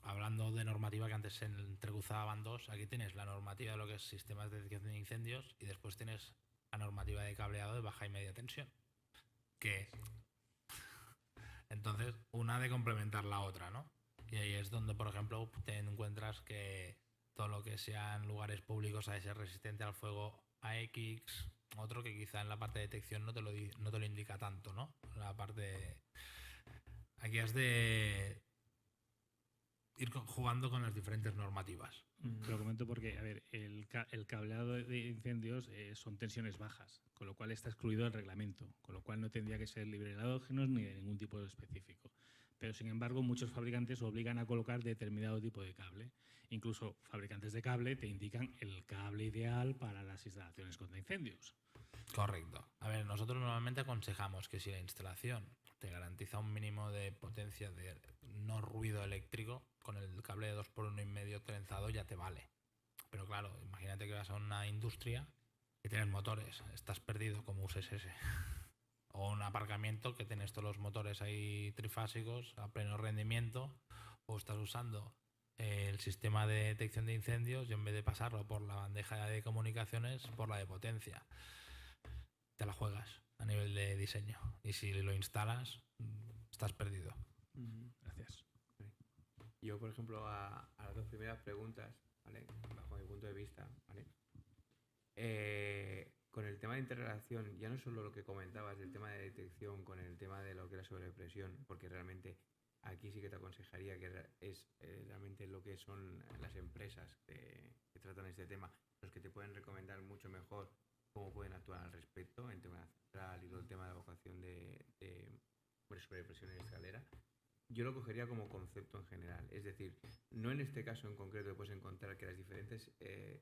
S2: hablando de normativa que antes se entrecruzaban dos, aquí tienes la normativa de lo que es sistemas de detección de incendios y después tienes la normativa de cableado de baja y media tensión. Que entonces una ha de complementar la otra, ¿no? Y ahí es donde, por ejemplo, te encuentras que todo lo que sea en lugares públicos ha de ser resistente al fuego AX, otro que quizá en la parte de detección no te lo indica tanto, ¿no? La parte aquí has de ir jugando con las diferentes normativas.
S3: Te lo comento porque, a ver, el cableado de incendios son tensiones bajas, con lo cual está excluido del reglamento, con lo cual no tendría que ser libre de halógenos ni de ningún tipo específico. Pero, sin embargo, muchos fabricantes obligan a colocar determinado tipo de cable. Incluso fabricantes de cable te indican el cable ideal para las instalaciones contra incendios.
S2: Correcto. A ver, nosotros normalmente aconsejamos que si la instalación te garantiza un mínimo de potencia de no ruido eléctrico, con el cable de 2x1,5 trenzado ya te vale. Pero claro, imagínate que vas a una industria que tienes motores, estás perdido como uses ese. O un aparcamiento que tienes todos los motores ahí trifásicos a pleno rendimiento, o estás usando el sistema de detección de incendios y en vez de pasarlo por la bandeja de comunicaciones, por la de potencia. Te la juegas a nivel de diseño. Y si lo instalas, estás perdido.
S3: Gracias.
S1: Yo, por ejemplo, a las dos primeras preguntas, ¿vale? Bajo mi punto de vista, ¿vale? Con el tema de interrelación, ya no solo lo que comentabas del tema de detección con el tema de lo que era sobrepresión, porque realmente aquí sí que te aconsejaría que es realmente lo que son las empresas que tratan este tema, los que te pueden recomendar mucho mejor cómo pueden actuar al respecto en tema central y todo el tema de evacuación de sobrepresión en escalera. Yo lo cogería como concepto en general, es decir, no en este caso en concreto puedes encontrar que los diferentes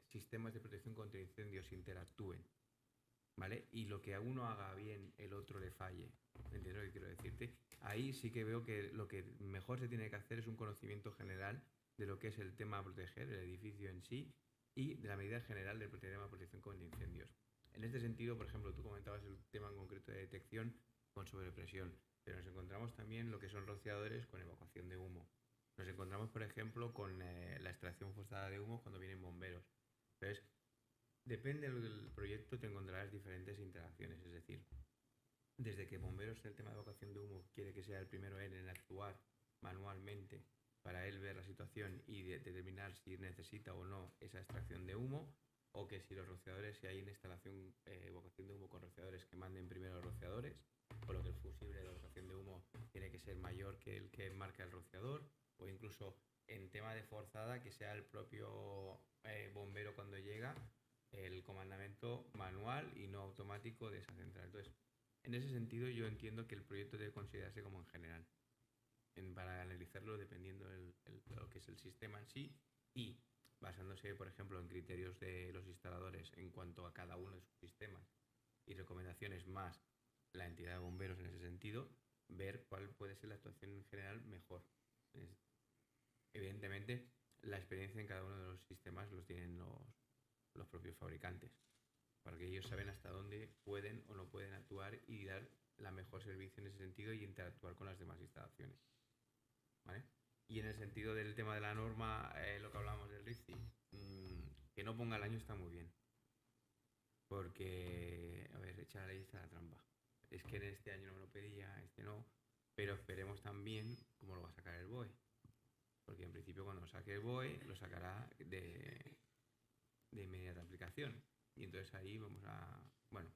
S1: sistemas de protección contra incendios interactúen, ¿vale? Y lo que a uno haga bien, el otro le falle. ¿Entiendes lo que quiero decirte? Ahí sí que veo que lo que mejor se tiene que hacer es un conocimiento general de lo que es el tema a proteger, el edificio en sí, y de la medida general del tema de protección contra incendios. En este sentido, por ejemplo, tú comentabas el tema en concreto de detección con sobrepresión, pero nos encontramos también lo que son rociadores con evacuación de humo. Nos encontramos, por ejemplo, con la extracción forzada de humo cuando vienen bomberos. Entonces, depende del proyecto, te encontrarás diferentes interacciones. Es decir, desde que bomberos en el tema de evacuación de humo quiere que sea el primero él en actuar manualmente para él ver la situación y determinar si necesita o no esa extracción de humo, o que si los rociadores, si hay una instalación evacuación de humo con rociadores, que manden primero los rociadores, o lo que el fusible de evacuación de humo tiene que ser mayor que el que marca el rociador, o incluso en tema de forzada que sea el propio bombero cuando llega el comandamiento manual y no automático de esa central. Entonces, en ese sentido yo entiendo que el proyecto debe considerarse como en general, para analizarlo dependiendo de lo que es el sistema en sí, y basándose, por ejemplo, en criterios de los instaladores en cuanto a cada uno de sus sistemas y recomendaciones más la entidad de bomberos en ese sentido, ver cuál puede ser la actuación en general mejor. Evidentemente, la experiencia en cada uno de los sistemas los tienen los propios fabricantes, porque ellos saben hasta dónde pueden o no pueden actuar y dar la mejor servicio en ese sentido y interactuar con las demás instalaciones. ¿Vale? Y en el sentido del tema de la norma, lo que hablábamos del RIFCI, que no ponga el año está muy bien. Porque, a ver, echar la ley está la trampa. Es que en este año no me lo pedía, este no. Pero esperemos también cómo lo va a sacar el BOE. Porque en principio cuando lo saque el BOE, lo sacará de inmediata aplicación. Y entonces ahí vamos a... Bueno,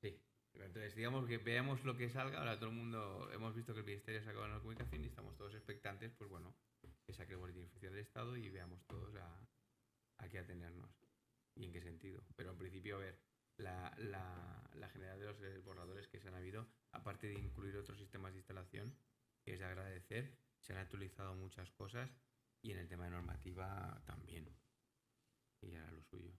S1: sí. Entonces, digamos que veamos lo que salga. Ahora todo el mundo, hemos visto que el Ministerio ha sacado una comunicación y estamos todos expectantes, pues bueno, que saque el boletín oficial del Estado y veamos todos a qué atenernos y en qué sentido. Pero en principio, a ver, la generalidad de los borradores que se han habido, aparte de incluir otros sistemas de instalación, que es de agradecer, se han actualizado muchas cosas y en el tema de normativa también. Y hará lo suyo.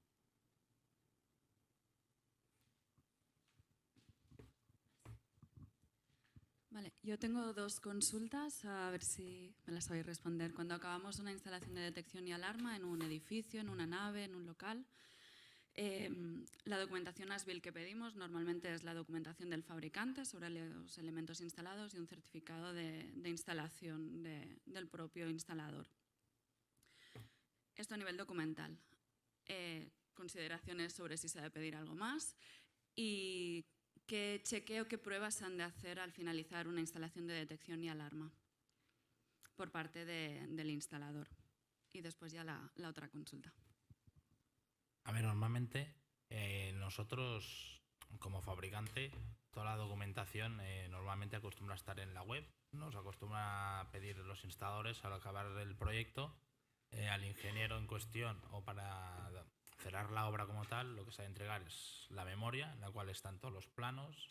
S4: Vale, yo tengo dos consultas, a ver si me las sabéis responder. Cuando acabamos una instalación de detección y alarma en un edificio, en una nave, en un local, la documentación ASBIL que pedimos normalmente es la documentación del fabricante sobre los elementos instalados y un certificado de instalación del propio instalador. Esto a nivel documental. Consideraciones sobre si se debe pedir algo más y qué chequeo, qué pruebas se han de hacer al finalizar una instalación de detección y alarma por parte del instalador. Y después ya la otra consulta.
S2: A ver, normalmente nosotros como fabricante, toda la documentación normalmente acostumbra a estar en la web, nos acostumbra a pedir los instaladores al acabar el proyecto al ingeniero en cuestión o para cerrar la obra como tal, lo que se ha de entregar es la memoria, en la cual están todos los planos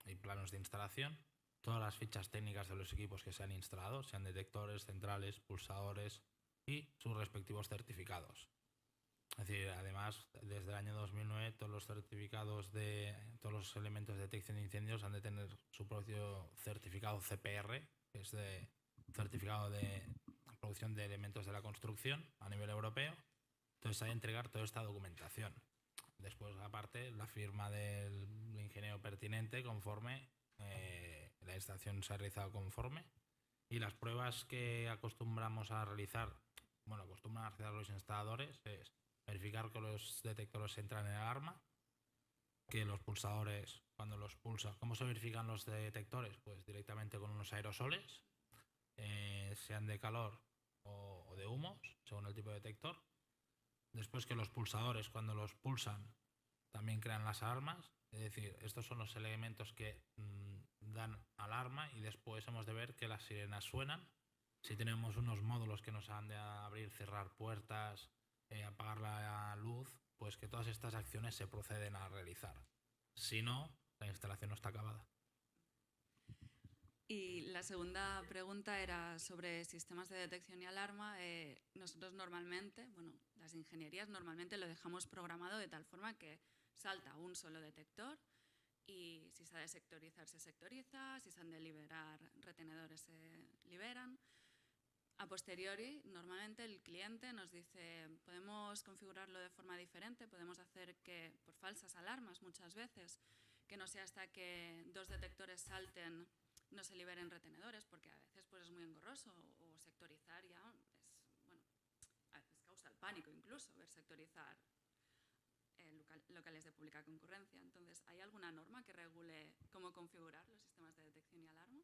S2: y planos de instalación, todas las fichas técnicas de los equipos que se han instalado, sean detectores, centrales, pulsadores y sus respectivos certificados. Es decir, además, desde el año 2009, todos los certificados de todos los elementos de detección de incendios han de tener su propio certificado CPR, que es de certificado de producción de elementos de la construcción a nivel europeo. Entonces hay que entregar toda esta documentación. Después, aparte, la firma del ingeniero pertinente conforme la instalación se ha realizado conforme. Y las pruebas que acostumbramos a realizar, acostumbran a realizar los instaladores, es verificar que los detectores entran en alarma, que los pulsadores, cuando los pulsa, ¿cómo se verifican los detectores? Pues directamente con unos aerosoles, sean de calor o de humos, según el tipo de detector. Después que los pulsadores, cuando los pulsan, también crean las alarmas. Es decir, estos son los elementos que dan alarma y después hemos de ver que las sirenas suenan. Si tenemos unos módulos que nos han de abrir, cerrar puertas, apagar la luz, pues que todas estas acciones se proceden a realizar. Si no, la instalación no está acabada.
S4: Y la segunda pregunta era sobre sistemas de detección y alarma. Nosotros normalmente, las ingenierías normalmente lo dejamos programado de tal forma que salta un solo detector y si se ha de sectorizar, se sectoriza, si se han de liberar retenedores, se liberan. A posteriori, normalmente el cliente nos dice, podemos configurarlo de forma diferente, podemos hacer que, por falsas alarmas muchas veces, que no sea hasta que dos detectores salten, no se liberen retenedores, porque a veces pues, es muy engorroso o sectorizar ya a veces causa el pánico incluso, ver sectorizar locales de pública concurrencia. Entonces, ¿hay alguna norma que regule cómo configurar los sistemas de detección y alarma?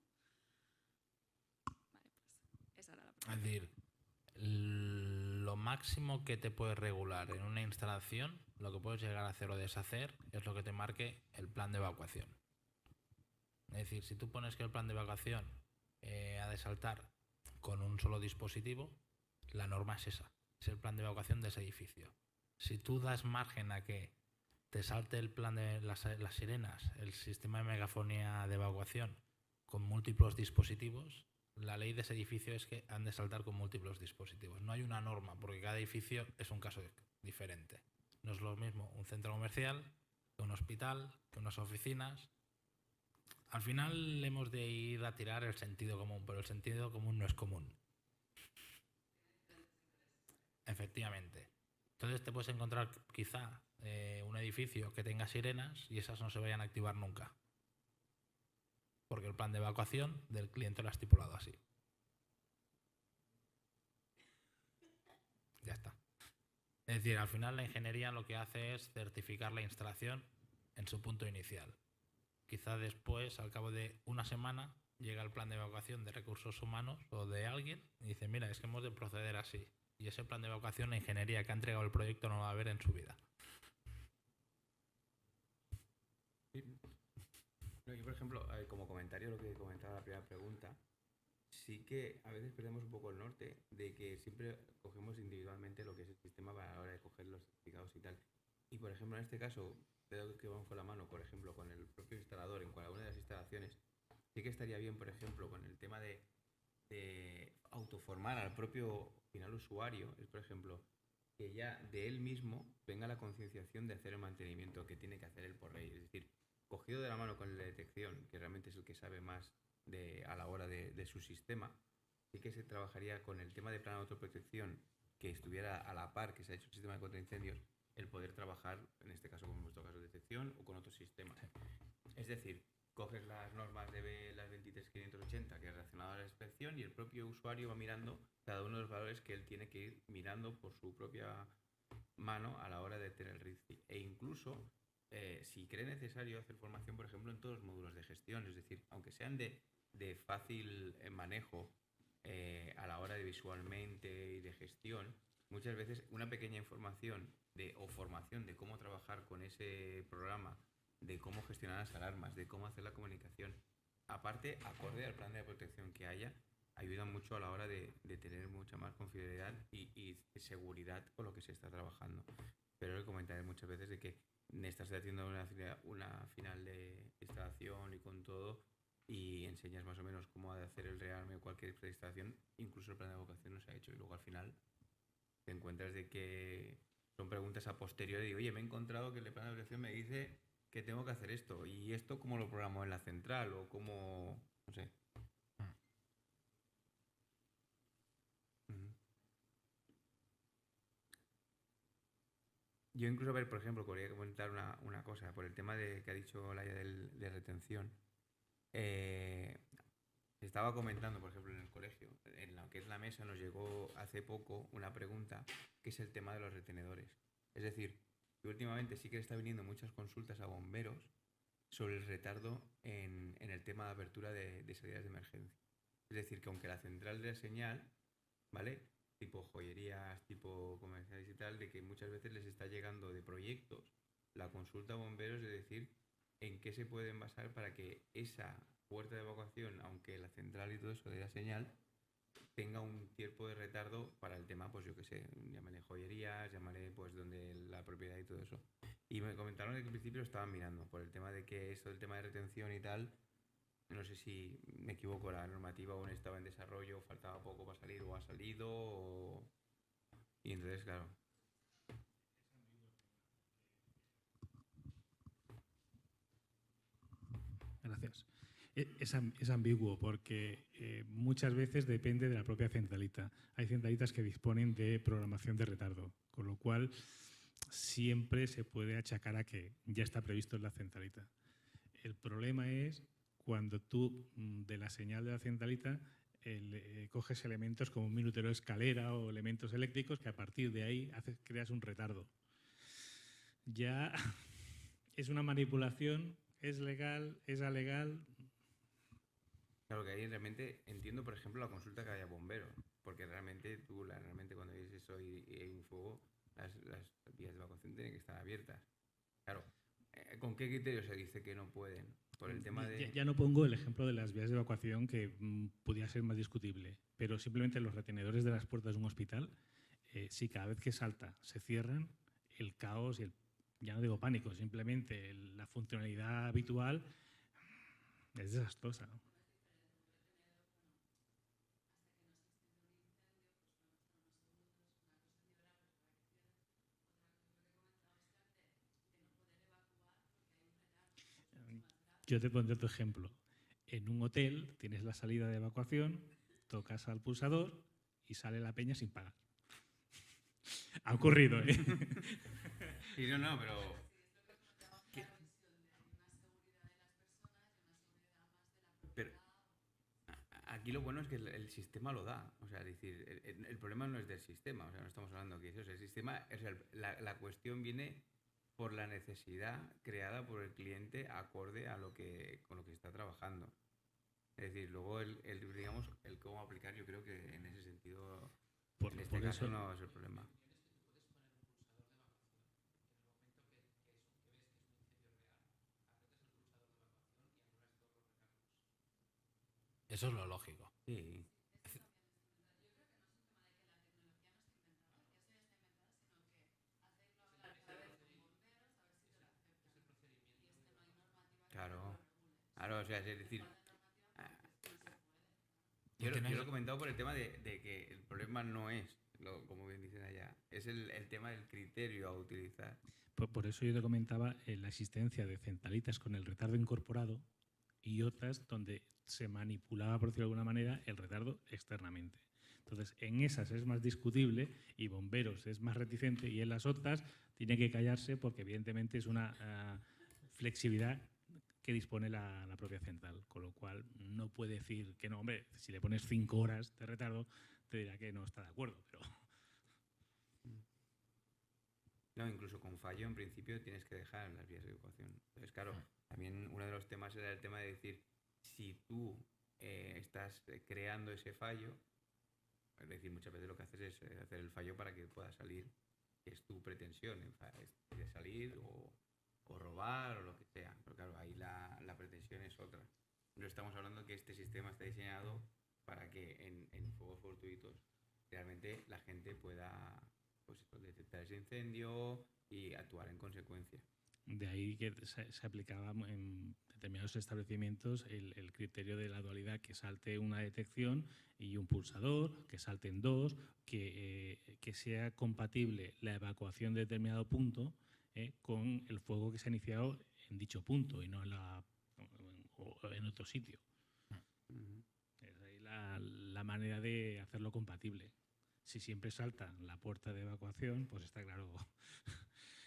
S4: Vale, pues esa era la pregunta.
S2: Es decir, lo máximo que te puede regular en una instalación, lo que puedes llegar a hacer o deshacer, es lo que te marque el plan de evacuación. Es decir, si tú pones que el plan de evacuación ha de saltar con un solo dispositivo, la norma es esa, es el plan de evacuación de ese edificio. Si tú das margen a que te salte el plan de las sirenas, el sistema de megafonía de evacuación con múltiples dispositivos, la ley de ese edificio es que han de saltar con múltiples dispositivos. No hay una norma, porque cada edificio es un caso diferente. No es lo mismo un centro comercial que un hospital, que unas oficinas. Al final hemos de ir a tirar el sentido común, pero el sentido común no es común. Efectivamente. Entonces te puedes encontrar quizá un edificio que tenga sirenas y esas no se vayan a activar nunca. Porque el plan de evacuación del cliente lo ha estipulado así. Ya está. Es decir, al final la ingeniería lo que hace es certificar la instalación en su punto inicial. Quizá después, al cabo de una semana, llega el plan de evacuación de recursos humanos o de alguien y dice, mira, es que hemos de proceder así. Y ese plan de evacuación, la ingeniería que ha entregado el proyecto no lo va a ver en su vida.
S1: No, yo, por ejemplo, como comentario lo que comentaba la primera pregunta, sí que a veces perdemos un poco el norte de que siempre cogemos individualmente lo que es el sistema para la hora de coger los certificados y tal. Y, por ejemplo, en este caso, creo que vamos con la mano, por ejemplo, con el propio instalador en cada una de las instalaciones, sí que estaría bien, por ejemplo, con el tema de autoformar al propio final usuario, es, por ejemplo, que ya de él mismo venga la concienciación de hacer el mantenimiento que tiene que hacer él por ley. Es decir, cogido de la mano con la detección, que realmente es el que sabe más a la hora de su sistema, sí que se trabajaría con el tema de plan de autoprotección, que estuviera a la par que se ha hecho el sistema de contraincendios, el poder trabajar, en este caso, como en nuestro caso, de detección o con otros sistemas. Es decir, coges las normas de las 23580 que es relacionado a la inspección y el propio usuario va mirando cada uno de los valores que él tiene que ir mirando por su propia mano a la hora de tener el RISC. E incluso, si cree necesario, hacer formación, por ejemplo, en todos los módulos de gestión. Es decir, aunque sean de fácil manejo a la hora de visualmente y de gestión, muchas veces una pequeña información o formación de cómo trabajar con ese programa, de cómo gestionar las alarmas, de cómo hacer la comunicación, aparte, acorde al plan de protección que haya, ayuda mucho a la hora de tener mucha más confiabilidad y seguridad con lo que se está trabajando. Pero le comentaré muchas veces de que estás haciendo una final de instalación y con todo, y enseñas más o menos cómo hacer el rearme o cualquier preinstalación, incluso el plan de evacuación no se ha hecho, y luego al final te encuentras de que son preguntas a posteriori y, oye, me he encontrado que el plan de evacuación me dice que tengo que hacer esto, y esto cómo lo programo en la central o cómo, no sé. Yo incluso, a ver, por ejemplo, quería comentar una cosa, por el tema que ha dicho Laia de retención. Se estaba comentando, por ejemplo, en el colegio, en lo que es la mesa, nos llegó hace poco una pregunta, que es el tema de los retenedores. Es decir, que últimamente sí que está viniendo muchas consultas a bomberos sobre el retardo en el tema de apertura de salidas de emergencia. Es decir, que aunque la central de la señal, ¿vale?, tipo joyerías, tipo comerciales y tal, de que muchas veces les está llegando de proyectos la consulta a bomberos de decir en qué se pueden basar para que esa puerta de evacuación, aunque la central y todo eso de la señal, tenga un tiempo de retardo para el tema, pues yo qué sé, llámale joyerías, llámale pues donde la propiedad y todo eso. Y me comentaron que al principio lo estaban mirando por el tema de que esto, el tema de retención y tal, no sé si me equivoco, la normativa aún estaba en desarrollo, faltaba poco para salir o ha salido. Y entonces, claro.
S3: Gracias. Es ambiguo porque muchas veces depende de la propia centralita. Hay centralitas que disponen de programación de retardo, con lo cual siempre se puede achacar a que ya está previsto en la centralita. El problema es cuando tú de la señal de la centralita coges elementos como un minutero de escalera o elementos eléctricos que a partir de ahí creas un retardo. Ya es una manipulación, es legal, es alegal.
S1: Claro que ahí realmente entiendo, por ejemplo, la consulta que haya bomberos, porque realmente tú cuando dices eso y hay un fuego, las vías de evacuación tienen que estar abiertas. Claro, ¿con qué criterio se dice que no pueden? Por el tema de...
S3: Ya no pongo el ejemplo de las vías de evacuación, que podría ser más discutible, pero simplemente los retenedores de las puertas de un hospital, si cada vez que salta se cierran, el caos y ya no digo pánico, simplemente la funcionalidad habitual es desastrosa, ¿no? Yo te pondré otro ejemplo. En un hotel tienes la salida de evacuación, tocas al pulsador y sale la peña sin pagar. Ha ocurrido, ¿eh?
S1: Sí, no, pero... Pero aquí lo bueno es que el sistema lo da. O sea, es decir, el problema no es del sistema. O sea, no estamos hablando que eso es el sistema. O sea, la cuestión viene por la necesidad creada por el cliente acorde a con lo que está trabajando. Es decir, luego digamos, el cómo aplicar, yo creo que en ese sentido, en este caso no es el problema.
S2: Eso es lo lógico.
S1: Sí. Claro, claro, o sea, es decir, yo lo he comentado por el tema de que el problema no es, como bien dicen allá, es el tema del criterio a utilizar.
S3: Por eso yo te comentaba la existencia de centralitas con el retardo incorporado y otras donde se manipulaba, por decirlo de alguna manera, el retardo externamente. Entonces, en esas es más discutible y bomberos es más reticente, y en las otras tiene que callarse porque evidentemente es una flexibilidad que dispone la propia central, con lo cual no puede decir que no. Hombre, si le pones 5 horas de retardo, te dirá que no está de acuerdo, pero...
S1: No, incluso con fallo, en principio, tienes que dejar las vías de evacuación. Entonces, claro, también uno de los temas era el tema de decir, si tú estás creando ese fallo, es decir, muchas veces lo que haces es hacer el fallo para que pueda salir, que es tu pretensión, de salir o robar o lo que sea. Pero claro, ahí la pretensión es otra. No estamos hablando que este sistema está diseñado para que en fuegos fortuitos realmente la gente pueda detectar ese incendio y actuar en consecuencia.
S3: De ahí que se aplicaba en determinados establecimientos el criterio de la dualidad, que salte una detección y un pulsador, que salten dos, que sea compatible la evacuación de determinado punto con el fuego que se ha iniciado en dicho punto y no en otro sitio. Es ahí la manera de hacerlo compatible. Si siempre salta la puerta de evacuación, pues está claro.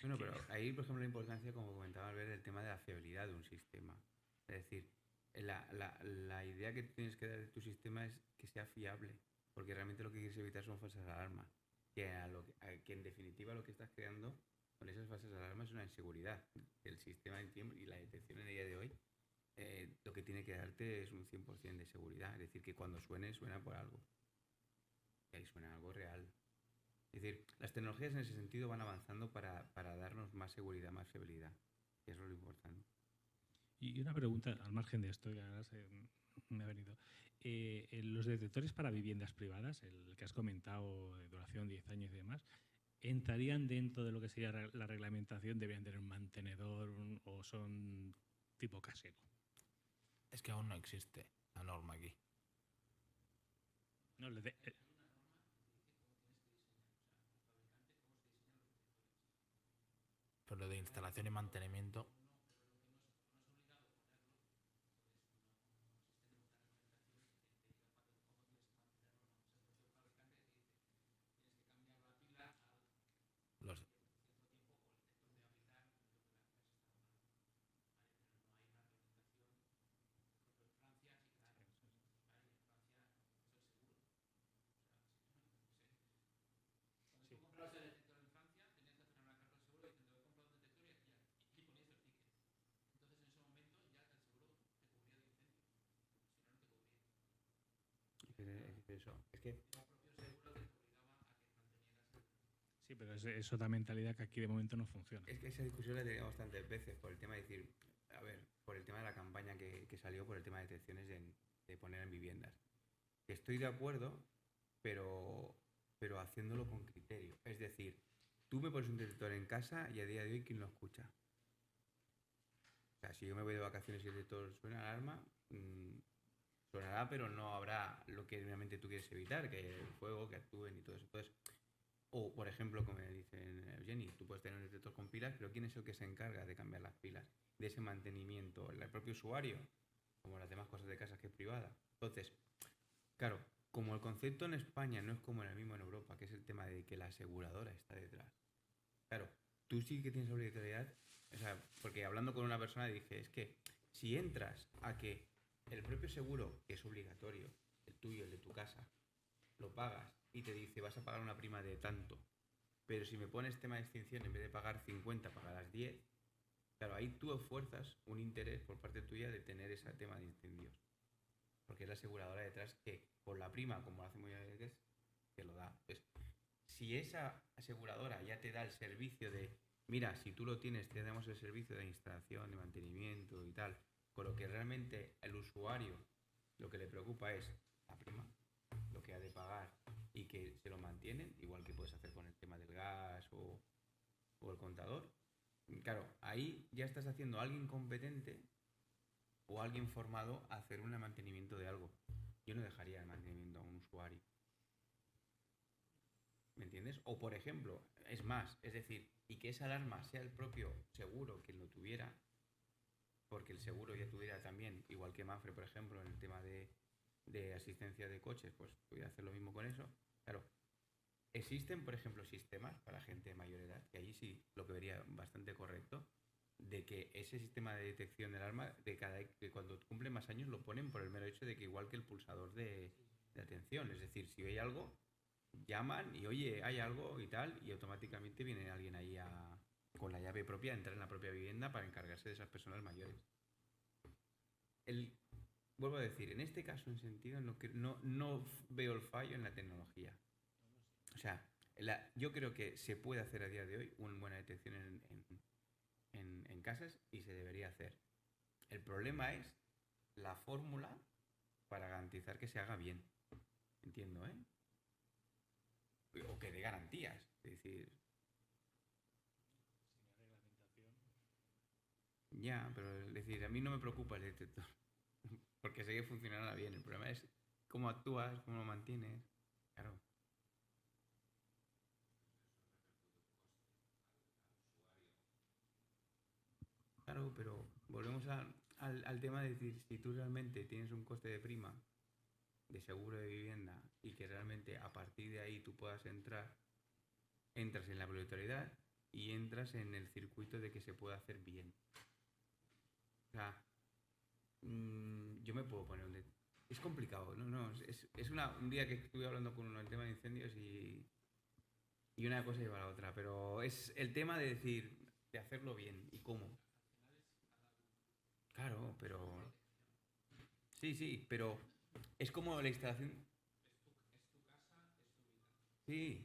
S1: Bueno, pero ahí, por ejemplo, la importancia, como comentaba Albert, del tema de la fiabilidad de un sistema. Es decir, la idea que tienes que dar de tu sistema es que sea fiable, porque realmente lo que quieres evitar son falsas alarmas. Que en definitiva lo que estás creando con esas falsas alarmas es una inseguridad. El sistema en tiempo y la detección en el día de hoy, lo que tiene que darte es un 100% de seguridad. Es decir, que cuando suena por algo. Y ahí suena algo real. Es decir, las tecnologías en ese sentido van avanzando para darnos más seguridad, más fiabilidad. Y eso es lo importante.
S3: Y una pregunta, al margen de esto, que ahora me ha venido. Los detectores para viviendas privadas, el que has comentado de duración 10 años y demás, ¿entrarían dentro de lo que sería la reglamentación? ¿Deberían tener un mantenedor o son tipo casero?
S2: Es que aún no existe la norma aquí.
S3: No,
S2: Pero de instalación y mantenimiento... Los,
S1: Eso. Es que...
S3: Sí, pero es otra mentalidad que aquí de momento no funciona.
S1: Es que esa discusión la he tenido bastantes veces por el tema de decir, a ver, por el tema de la campaña que salió, por el tema de detecciones de poner en viviendas. Estoy de acuerdo, pero haciéndolo con criterio. Es decir, tú me pones un detector en casa y a día de hoy, ¿quién lo escucha? O sea, si yo me voy de vacaciones y el detector suena alarma, sonará, pero no habrá lo que realmente tú quieres evitar, que el fuego, que actúen y todo eso. Entonces, o, por ejemplo, como me dicen Jenny, tú puedes tener un detector con pilas, pero ¿quién es el que se encarga de cambiar las pilas? de ese mantenimiento el propio usuario, como las demás cosas de casa que es privada. Entonces, claro, como el concepto en España no es como el mismo en Europa, que es el tema de que la aseguradora está detrás. Claro, tú sí que tienes obligatoriedad, o sea, porque hablando con una persona dije, es que si entras a que el propio seguro, que es obligatorio, el tuyo, el de tu casa, lo pagas y te dice vas a pagar una prima de tanto, pero si me pones tema de extinción, en vez de pagar 50, pagarás 10, claro, ahí tú esfuerzas un interés por parte tuya de tener ese tema de incendios. Porque es la aseguradora detrás que, por la prima, como hace muy bien, te lo da. Pues, si esa aseguradora ya te da el servicio de, mira, si tú lo tienes, te damos el servicio de instalación, de mantenimiento y tal, con lo que realmente el usuario lo que le preocupa es la prima, lo que ha de pagar y que se lo mantienen, igual que puedes hacer con el tema del gas o el contador. Claro, ahí ya estás haciendo a alguien competente o alguien formado a hacer un mantenimiento de algo. Yo no dejaría el mantenimiento a un usuario. ¿Me entiendes? O por ejemplo, es más, es decir, y que esa alarma sea el propio seguro quien lo tuviera, porque el seguro ya tuviera también, igual que Mafre, por ejemplo, en el tema de asistencia de coches, pues pudiera hacer lo mismo con eso. Claro, existen, por ejemplo, sistemas para gente de mayor edad, que allí sí lo que vería bastante correcto, de que ese sistema de detección del alarma, de cuando cumple más años, lo ponen por el mero hecho de que igual que el pulsador de atención, es decir, si hay algo, llaman y oye, hay algo y tal, y automáticamente viene alguien ahí con la llave propia a entrar en la propia vivienda para encargarse de esas personas mayores. Vuelvo a decir, en este caso en sentido no veo el fallo en la tecnología. O sea, yo creo que se puede hacer a día de hoy una buena detección en casas y se debería hacer. El problema es la fórmula para garantizar que se haga bien. Entiendo, ¿eh? O que dé garantías. Es decir... Ya, pero es decir, a mí no me preocupa el detector. Porque sé que funcionará bien. El problema es cómo actúas, cómo lo mantienes. Claro. Claro, pero volvemos al tema de decir, si tú realmente tienes un coste de prima de seguro de vivienda y que realmente a partir de ahí tú puedas entras en la obligatoriedad y entras en el circuito de que se pueda hacer bien. O sea, yo me puedo poner es complicado, ¿no? Es un día que estuve hablando con uno del tema de incendios y una cosa lleva a la otra, pero es el tema de decir, de hacerlo bien y cómo. Claro, pero... Sí, pero es como la instalación... Sí,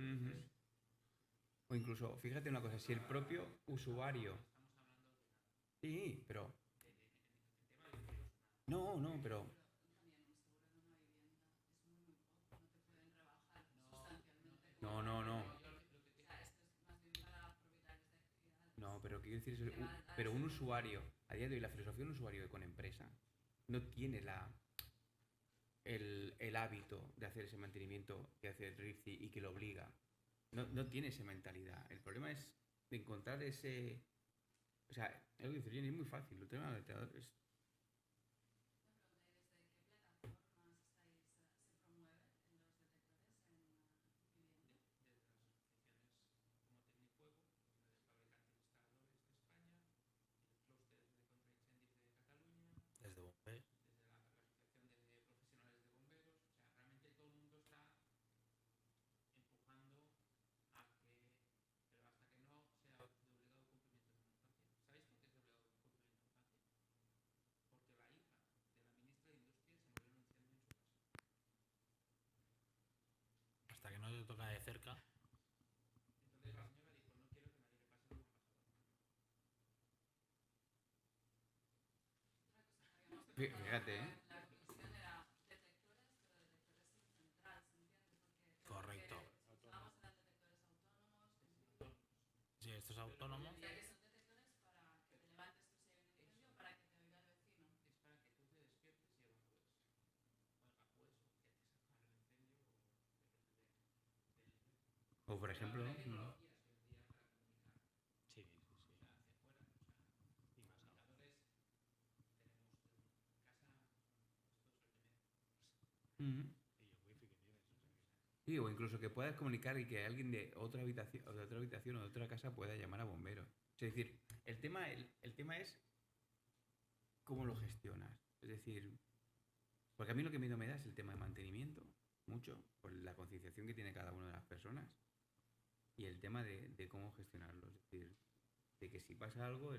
S1: uh-huh. O incluso, fíjate una cosa, si el propio usuario... Sí, pero... No, pero... No. No, pero quiero decir, pero un usuario, a día de hoy la filosofía de un usuario con empresa no tiene el hábito de hacer ese mantenimiento que hace el RIFCI y que lo obliga. No tiene esa mentalidad. El problema es de encontrar ese... O sea, es lo que dice Jenny, es muy fácil. El tema del ordenador es...
S2: Desde bomberos. Hasta que no te toca de cerca.
S1: Fíjate, ¿eh? ejemplo...
S3: Sí,
S1: Sí, o incluso que puedas comunicar y que alguien de otra habitación o de otra casa pueda llamar a bomberos. Es decir, el tema es cómo lo gestionas. Es decir, porque a mí lo que miedo me da es el tema de mantenimiento, mucho, por la concienciación que tiene cada una de las personas y el tema de cómo gestionarlo. Es decir, de que si pasa algo,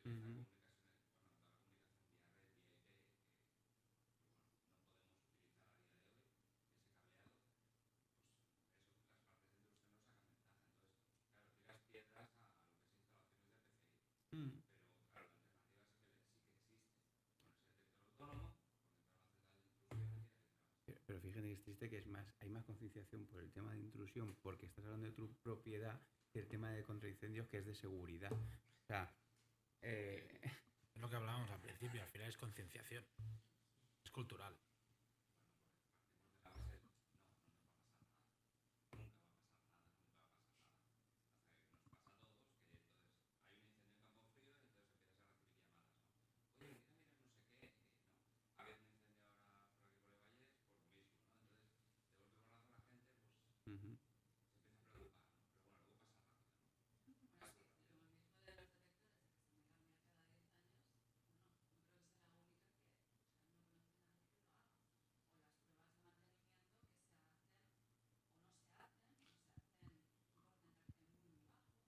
S1: Ujú. Mm. Pero fíjate que es triste que es más, hay más concienciación por el tema de intrusión porque estás hablando de tu propiedad que el tema de contraincendios que es de seguridad. O sea, eh,
S2: Es lo que hablábamos al principio, al final es concienciación. Es cultural.
S1: ujú.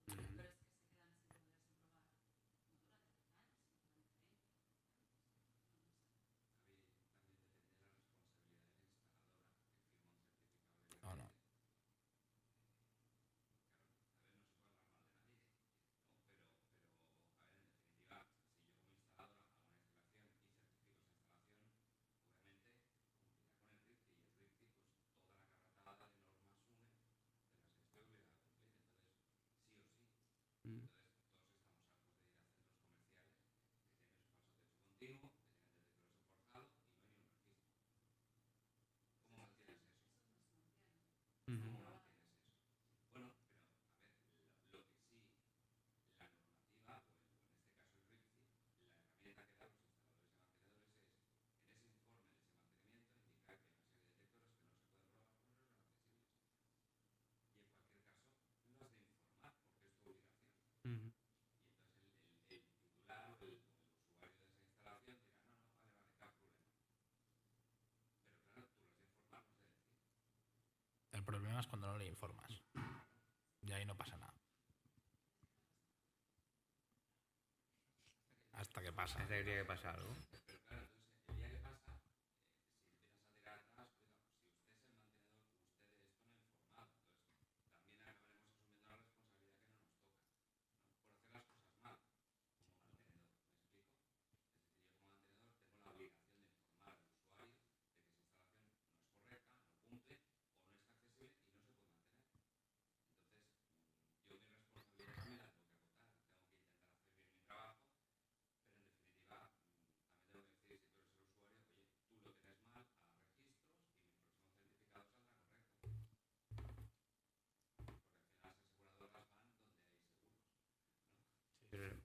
S1: Ujú.
S2: No, no.
S1: Mm. Ujú. Ujú.
S2: El problema es cuando no le informas. Y ahí no pasa nada. Hasta que pasa.
S1: Hasta que tiene que pasar algo. Pero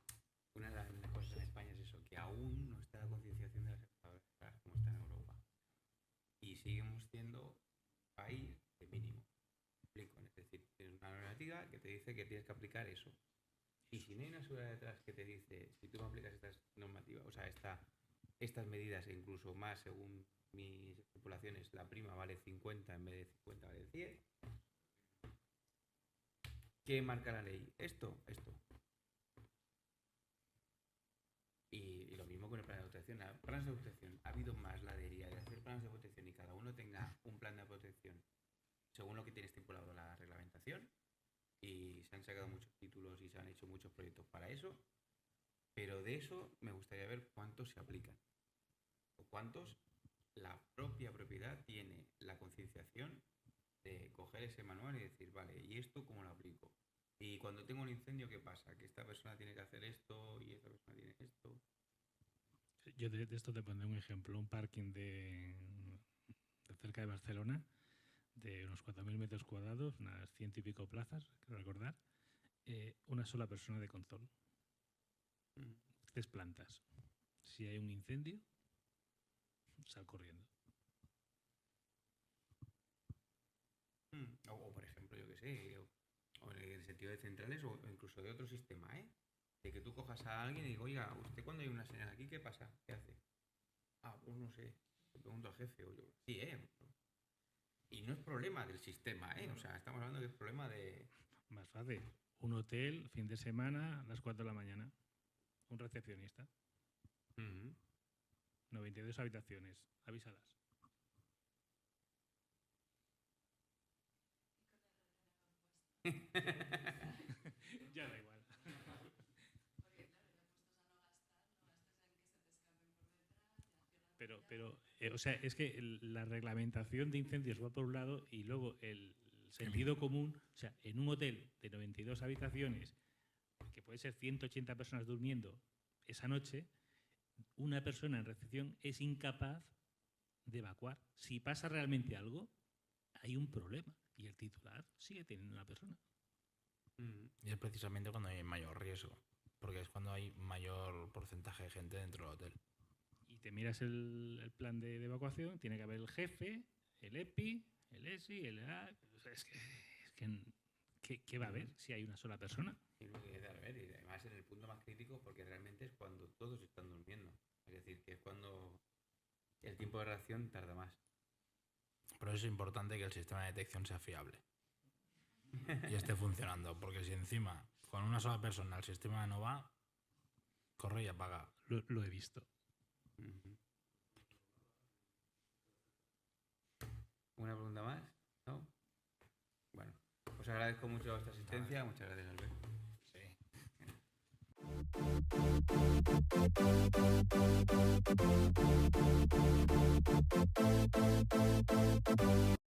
S1: una de las cosas en España es eso, que aún no está la concienciación de las aseguradoras como está en Europa. Y seguimos siendo país de mínimo. Explico, es decir, tienes una normativa que te dice que tienes que aplicar eso. Y si no hay una aseguradora detrás que te dice, si tú no aplicas estas normativas, o sea, estas medidas e incluso más según mis estipulaciones, la prima vale 50 en vez de 50 vale 100. ¿Qué marca la ley? Esto. Y lo mismo con el plan de protección. Planes de protección. Ha habido más ladería de hacer planes de protección y cada uno tenga un plan de protección según lo que tiene estipulado la reglamentación. Y se han sacado muchos títulos y se han hecho muchos proyectos para eso. Pero de eso me gustaría ver cuántos se aplican. O cuántos la propia propiedad tiene la concienciación de coger ese manual y decir, vale, ¿y esto cómo lo aplico? Y cuando tengo un incendio, ¿qué pasa? Que esta persona tiene que hacer esto y esta persona tiene esto.
S3: Yo de esto te pondré un ejemplo. Un parking de cerca de Barcelona, de unos 4.000 metros cuadrados, unas 100 y pico plazas, creo recordar, una sola persona de control. 3 plantas. Si hay un incendio, sal corriendo.
S1: O por ejemplo, yo qué sé, o en el sentido de centrales o incluso de otro sistema, ¿eh? De que tú cojas a alguien y digas, oiga, ¿usted cuando hay una señal aquí, qué pasa? ¿Qué hace? Ah, pues no sé, le pregunto al jefe o yo. Sí, Y no es problema del sistema, ¿eh? O sea, estamos hablando que es problema de...
S3: Más fácil. Un hotel, fin de semana, a las 4 de la mañana. Un recepcionista. 92 habitaciones. Avísalas. Ya da igual. Pero o sea, es que la reglamentación de incendios va por un lado y luego el sentido común, o sea, en un hotel de 92 habitaciones, que puede ser 180 personas durmiendo esa noche, una persona en recepción es incapaz de evacuar. Si pasa realmente algo, hay un problema y el titular sigue teniendo una persona.
S2: Y es precisamente cuando hay mayor riesgo, porque es cuando hay mayor porcentaje de gente dentro del hotel.
S3: Y te miras el plan de evacuación, tiene que haber el jefe, el EPI, el ESI, el EA. O sea, es que ¿qué va a haber si hay una sola persona?
S1: Y lo que debe haber, y además en el punto más crítico, porque realmente es cuando todos están durmiendo. Es decir, que es cuando el tiempo de reacción tarda más.
S2: Por eso es importante que el sistema de detección sea fiable y esté funcionando, porque si encima con una sola persona el sistema no va, corre y apaga.
S3: Lo he visto.
S1: ¿Una pregunta más? ¿No? Bueno, os agradezco mucho vuestra asistencia. Muchas gracias, Albert.
S2: Sí.